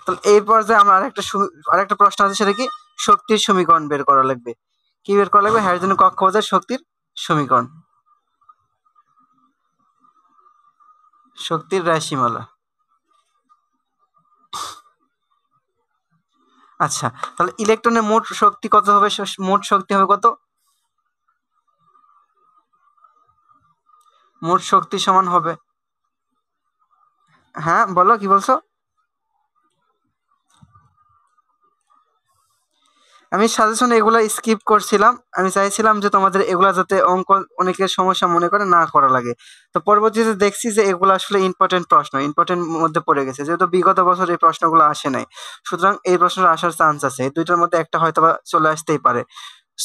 তাহলে এই পর্যায়ে আমরা আরেকটা প্রশ্ন আছে, সেটা কি, শক্তির সমীকরণ বের করা লাগবে। কি বের করা লাগবে, হাইড্রোজেন কক্ষপথের শক্তির সমীকরণ, শক্তির রাশিমালা। আচ্ছা, তাহলে ইলেকট্রনের মোট শক্তি কত হবে, মোট শক্তি হবে কত, মোট শক্তি সমান হবে, হ্যাঁ বলো কি বলছো। আমি সাজেশন এগুলা স্কিপ করছিলাম, আমি চাইছিলাম যে তোমাদের এগুলা যাতে অঙ্ক অনেকের সমস্যা মনে করে না করা লাগে। তো পরবর্তীতে দেখছি যে এগুলো আসলে ইম্পর্টেন্ট প্রশ্ন, ইম্পর্টেন্ট মধ্যে পড়ে গেছে, যেহেতু বিগত বছর এই প্রশ্নগুলো আসে নাই, সুতরাং এই প্রশ্নটা আসার চান্স আছে, এই দুইটার মধ্যে একটা হয়তো বা চলে আসতেই পারে।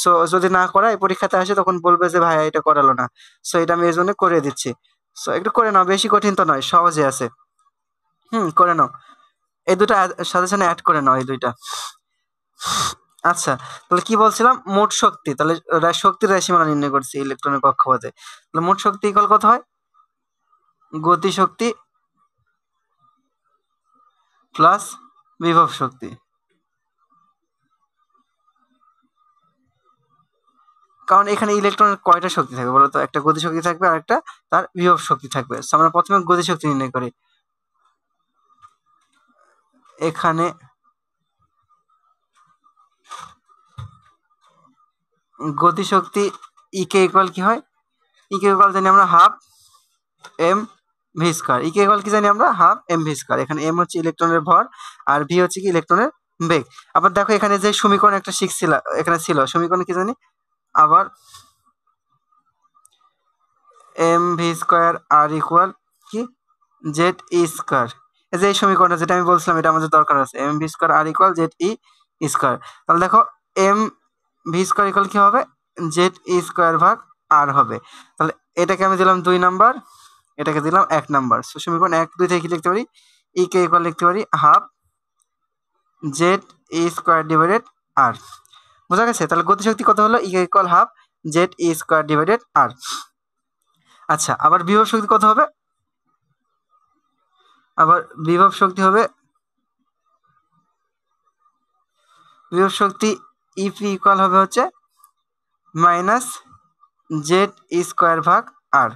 সো যদি না করায় পরীক্ষাতে আসে তখন বলবে যে ভাইয়া এটা করালো না। সো এটা আমি এই জন্য করে দিচ্ছি। সো একটু করে নাও, বেশি কঠিন তো নয়, সহজে আছে। করে নাও, এই দুটা সাজেশনে অ্যাড করে নাও এই দুইটা। আচ্ছা, তাহলে কি বলছিলাম, মোট শক্তি, তাহলে শক্তির রাশিমালা নির্ণয় করছি ইলেকট্রনের কক্ষপথে। তাহলে মোট শক্তি ইকুয়াল কত হয়, গতি শক্তি প্লাস বিভব শক্তি। কারণ এখানে ইলেকট্রনের কয়টা শক্তি থাকবে বলতো, একটা গতি শক্তি থাকবে আর একটা তার বিভব শক্তি থাকবে। আমরা প্রথমে গতি শক্তি নির্ণয় করি। এখানে গতি শক্তি ইকে ইকুয়াল কি হয়, ইকে ইকুয়াল জানি আমরা half M V square. E K equal কি জানি আমরা, হাফ এম ভি স্কয়ার। এখানে এম হচ্ছে ইলেকট্রনের ভর আর ভি হচ্ছে কি ইলেকট্রনের বেগ। আবার দেখো এখানে যে সমীকরণ একটা শিখছিল, এখানে ছিল সমীকরণ কি জানি, আবার এম ভি স্কয়ার আর ইকুয়াল কি জেড ই স্কয়ার। এই যে এই সমীকরণটা যেটা আমি বলছিলাম এটা আমাদের দরকার আছে, এম ভি স্কয়ার আর ইকুয়াল জেড ই স্কয়ার। তাহলে দেখো এম ভি স্কয়ার ইকুয়াল কি হবে, জেড ই স্কয়ার ভাগ আর হবে। তাহলে এটাকে আমি দিলাম 2 নাম্বার, এটাকে দিলাম 1 নাম্বার। সো সমীকরণ 1 2 থেকে কি লিখতে পারি, ই কে ইকুয়াল লিখতে পারি half Z E square divided R. বোঝা গেছে, তাহলে গতিশক্তি কত হলো, ই K equal half Z E square divided আর। আচ্ছা, আবার বিভব শক্তি কত হবে, আবার বিভব শক্তি হবে, বিভব শক্তি ইপি ইকুয়াল হবে হচ্ছে মাইনাস জেড স্কোয়ার ভাগ আর,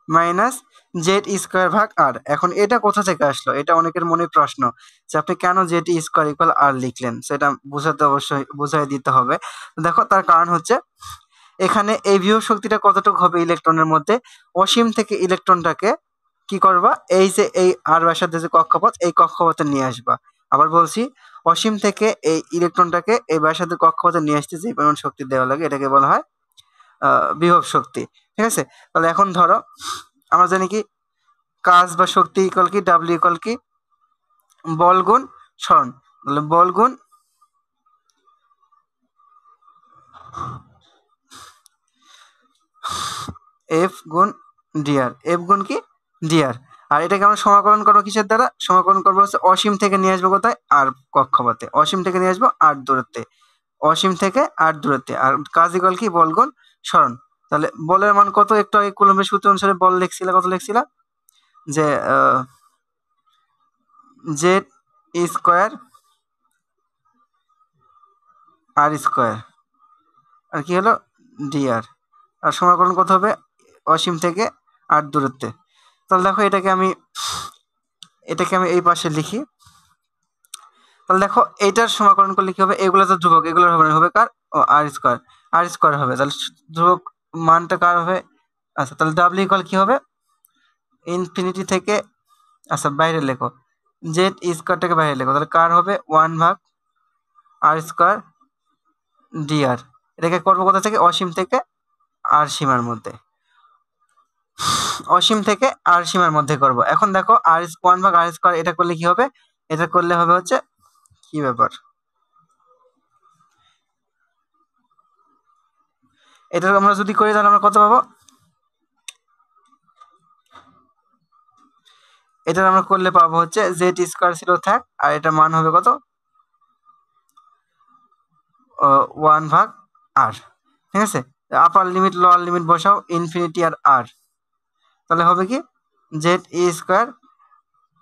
মাইনাস জেড স্কোয়ার ভাগ আর। এখন এটা কোথা থেকে আসলো, এটা অনেকের মনে প্রশ্ন যে আপনি কেন জেড স্কোয়ার ইকুয়াল আর লিখলেন, সেটা বোঝাতে অবশ্যই বুঝাই দিতে হবে। দেখো তার কারণ হচ্ছে এখানে এই বিভব শক্তিটা কতটুকু হবে ইলেকট্রনের মধ্যে, অসীম থেকে ইলেকট্রনটাকে কি করবা, এই যে এই আর ব্যাসার্ধের যে কক্ষপথ, এই কক্ষপথে নিয়ে আসবা। আবার বলছি, অসীম থেকে এই ইলেকট্রনটাকে এই ব্যাসার্ধের কক্ষপথে নিয়ে আসতে যে পরিমাণ শক্তি দেওয়া লাগে এটাকে বলা হয় বিভব শক্তি। ঠিক আছে, তাহলে এখন ধরো আমরা জানি কি কাজ বা শক্তি ইকুয়াল কি ডাব্লিউ ইকুয়াল কি বল গুণ সরণ। তাহলে বল গুণ এফ গুণ ডিআর, এফ গুণ কি ডিআর। আর এটাকে আমরা সমাকলন করবো কিসের দ্বারা? সমাকলন করবো হচ্ছে অসীম থেকে নিয়ে আসবো কোথায়? আর কক্ষপথে। অসীম থেকে নিয়ে আসবো আর দূরত্বে, অসীম থেকে আর দূরত্বে। আর কাজ ইকুয়াল কি বল গুণ সরণ। তাহলে বলের মান কত? একটু আগে কুলম্বের সূত্র অনুসারে বল লিখছিলা, কত লিখছিলা? যে জেড স্কোয়ার আর স্কোয়ার আর কি হলো ডিআর। আর সমাকলন কত হবে? অসীম থেকে আর দূরত্বে। তাহলে দেখো এটাকে আমি এই পাশে লিখি। তাহলে দেখো এইটার সমাকলন করলে কি হবে? এগুলো তো ধ্রুবক, এগুলোর হবে না, হবে কার? ও আর স্কোয়ার, আর স্কোয়ার হবে। তাহলে ধ্রুবক মানটা কার হবে? আচ্ছা, তাহলে ডাব্লিউ ইকুয়াল কি হবে? ইনফিনিটি থেকে, আচ্ছা বাইরে লেখো, জেড স্কোয়ারটাকে বাইরে লেখো। তাহলে কার হবে? 1 ভাগ আর স্কোয়ার ডিআর। এটাকে করবো কোথা থেকে? অসীম থেকে আর সীমার মধ্যে, অসীম থেকে আর সীমার মধ্যে করব। এখন দেখো আর 1 ভাগ আর স্কোয়ার, এটা করলে কি হবে? এটা করলে হবে হচ্ছে কি ব্যাপার, এটা আমরা যদি করি তাহলে আমরা কত পাবো? এটা আমরা করলে পাবো হচ্ছে জেড স্কোয়ার ছিল থাক, আর এটা মান হবে কত? 1 ভাগ আর। ঠিক আছে, আপার লিমিট লোয়ার লিমিট বসাও, ইনফিনিটি আর আর। তাহলে হবে কি জেড স্কোয়ার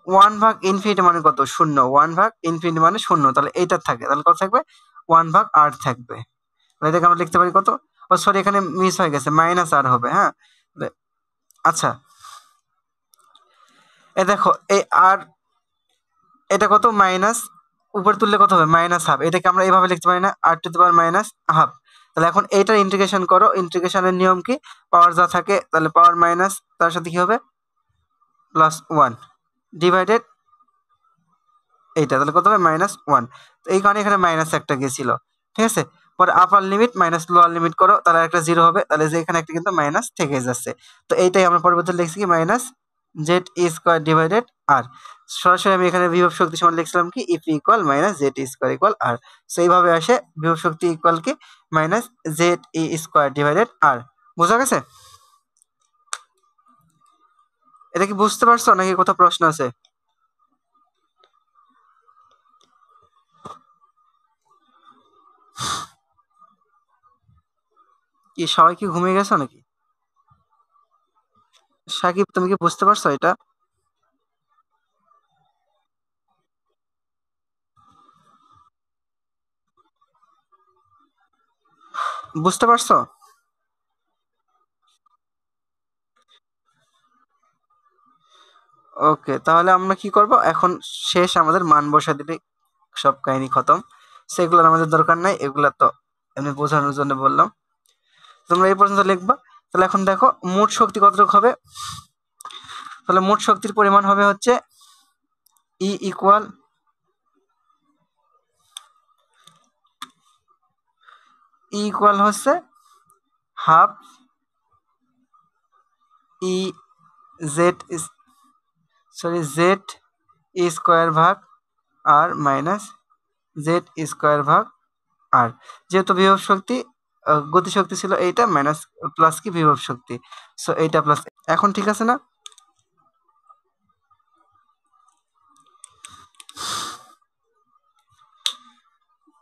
1 ভাগ ইনফিনিটি মানে কত? 0। 1 ভাগ ইনফিনিটি মানে 0। তাহলে এইটার থাকে, তাহলে কত থাকবে? 1 ভাগ আর থাকবে। এটাকে আমরা লিখতে পারি কত? ও সরি, এখানে মিস হয়ে গেছে, মাইনাস আর হবে। হ্যাঁ, আচ্ছা এ দেখো এই আর, এটা কত? মাইনাস, উপরে তুললে কত হবে? Minus half. এটাকে আমরা এইভাবে লিখতে পারি না, R to the power minus half. তাহলে এখন এইটার ইন্টিগ্রেশন করো। ইন্টিগ্রেশনের নিয়ম কি? পাওয়ার যা থাকে তাহলে পাওয়ার মাইনাস তার সাথে কি হবে? +1 ডিভাইডেড এইটা, তাহলে কত হবে? -1। তো এই কারণে এখানে মাইনাস একটা গেছিল। ঠিক আছে, পরে আপার লিমিট মাইনাস লোয়ার লিমিট করো, তাহলে একটা জিরো হবে। তাহলে যে এখানে একটা কিন্তু মাইনাস থেকে যাচ্ছে। তো এইটাই আমরা পরবর্তী লিখছি কি minus Z square divided R. সরাসরি আমি এখানে বিভব শক্তি সমান লিখছিলাম কি E P equal minus Z square equal R. So এইভাবে আসে বিভব শক্তি ইকুয়াল কি minus Z square divided R. বোঝা গেছে? এটা কি বুঝতে পারছো নাকি কোথাও প্রশ্ন আছে? কি সবাই কি ঘুমিয়ে গেছো নাকি? সাকিব, তুমি কি বুঝতে পারছো এটা? বুঝতে পারছো? ওকে, তাহলে আমরা কি করব এখন? শেষ, আমাদের মান বসা দিলে সব কাহিনী খতম। সেগুলোর আমাদের দরকার নাই, এগুলা তো এমনি বোঝানোর জন্য বললাম। তোমরা এই পর্যন্ত লিখবা। তাহলে এখন দেখো মোট শক্তি কতটুকু হবে। তাহলে মোট শক্তির পরিমাণ হবে হচ্ছে ই ইকুয়াল হচ্ছে half E Z Z square ভাগ আর মাইনাস জেড স্কোয়ার ভাগ আর। যেহেতু বিভব শক্তি গতি শক্তি ছিল এইটা, মাইনাস প্লাস কি বিভব শক্তি, সো এইটা প্লাস। এখন ঠিক আছে না?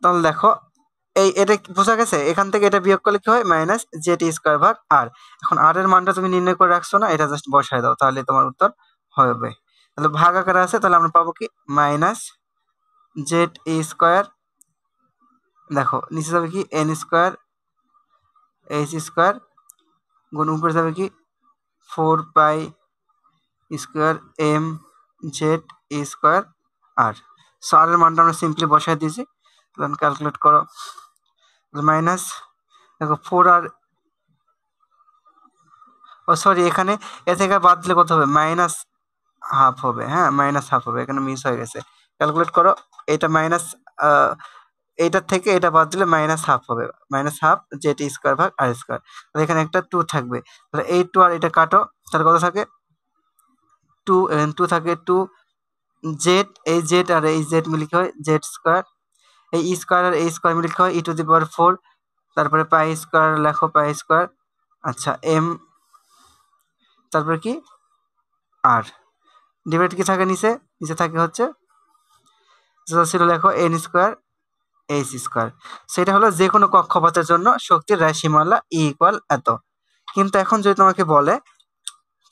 তাহলে দেখো এটা বোঝা গেছে। এখান থেকে এটা বিয়োগ করলে কি হয়? মাইনাস জেড স্কোয়ার ভাগ আর। এখন আর এর মানটা তুমি নির্ণয় করে রাখছো না, এটা জাস্ট বসায় দাও, তাহলে তোমার উত্তর হবে। তাহলে ভাগ আকারে আছে, তাহলে আমরা পাবো কি মাইনাস জেড স্কোয়ার, দেখো নিচে যাবে কি এন স্কোয়ার এইচ স্কোয়ার গুণ উপরে যাবে কি 4 pi square M Z square R. So R এর মানটা আমরা সিম্পলি বসায় দিয়েছি। তাহলে ক্যালকুলেট করো, মাইনাস দেখো 4 আর, ও সরি, এখানে এ থেকে বাদ দিলে কত হবে? মাইনাস হাফ হবে। হ্যাঁ, মাইনাস হাফ হবে, এখানে মিস হয়ে গেছে। ক্যালকুলেট করো, এটা মাইনাস এইটার থেকে এটা বাদ দিলে মাইনাস হাফ হবে, মাইনাস হাফ জেড স্কোয়ার ভাগ আর স্কোয়ার। তাহলে এখানে একটা 2 থাকবে, তাহলে এই 2 আর এটা কাটো, তাহলে কত থাকে 2, 2 থাকে 2 জেড, এই জেড আর এই জেড মিলে কি হয় জেড স্কোয়ার, এই স্কোয়ার আর এই স্কোয়ার মিলে কি হয় e⁴, তারপরে পাই স্কোয়ার লেখো পাই স্কোয়ার, আচ্ছা এম, তারপরে কি আর ডিভাইড কি থাকে নিচে, নিচে থাকে হচ্ছে ছিল লেখো এন স্কোয়ার এইচ স্কোয়ার। সেটা হলো যে কোনো কক্ষপথের জন্য শক্তির রাশিমালা ই ইকুয়াল এত। কিন্তু এখন যদি তোমাকে বলে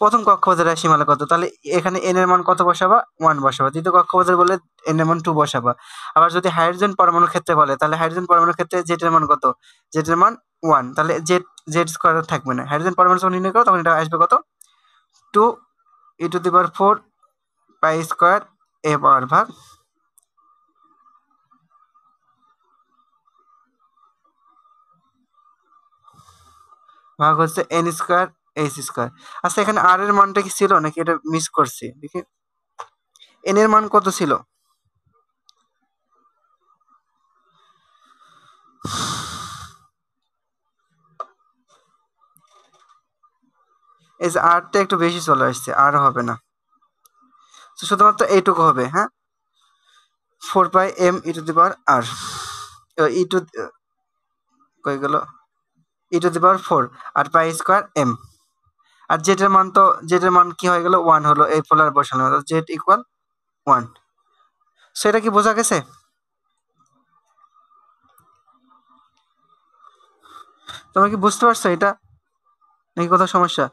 প্রথম কক্ষপথের রাশিমালা কত, তাহলে এখানে এন এর মান কত বসাবা 1 বসাবা, দ্বিতীয় কক্ষপথের বলে এন এর মান 2 বসাবা। আবার যদি হাইড্রোজেন পরমাণুর ক্ষেত্রে বলে তাহলে হাইড্রোজেন পরমাণুর ক্ষেত্রে জেড এর মান কত, জেড এর মান 1, তাহলে জেড জেড স্কোয়ার থাকবে না। হাইড্রোজেন পরমাণু যখন নির্ণয় করো তখন এটা আসবে কত 2 e⁴ পাই স্কোয়ার এ পাওয়ার ভাগ ভাগ হচ্ছে এন স্কোয়ার এইচ স্কোয়ার। আচ্ছা এখানে আর এর মানটা কি ছিল নাকি এটা মিস করছি দেখি, এন এর মান কত ছিল, এই যে আরটা একটু বেশি চলে আসছে, আর হবে না, তো শুধুমাত্র এইটুকু হবে। হ্যাঁ 4 পাই এম e⁴ ই টু কই গেল e⁴ আর পাই স্কোয়ার এম, আর জেড এর মান তো জেড এর মান কি হয়ে গেল 1 হলো, এই পোলার বসানো হলো জেড ইকুয়াল 1। সেটা কি বোঝা গেছে, তোমরা কি বুঝতে পারছো এটা নাকি কোথাও সমস্যা?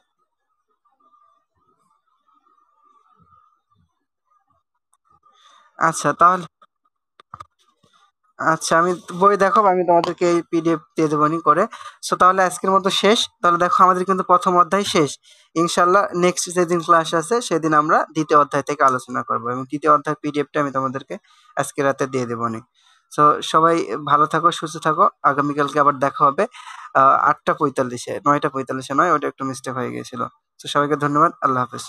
আচ্ছা তাহলে আচ্ছা আমি বই দেখো, আমি তোমাদেরকে এই পিডিএফ দিয়ে দেবো নি করে। সো তাহলে আজকের মতো শেষ, তাহলে দেখো আমাদের কিন্তু প্রথম অধ্যায় শেষ। ইনশাল্লাহ নেক্সট যেদিন ক্লাস আছে সেদিন আমরা দ্বিতীয় অধ্যায় থেকে আলোচনা করবো, এবং দ্বিতীয় অধ্যায় পিডিএফটা আমি তোমাদেরকে আজকে রাতে দিয়ে দেবো নি। সো সবাই ভালো থাকো, সুস্থ থাকো, আগামীকালকে আবার দেখা হবে 8টা 45-এ, 9টা 45-এ নয়, ওটা একটু মিস্টেক হয়ে গিয়েছিল। তো সবাইকে ধন্যবাদ, আল্লাহ হাফেজ।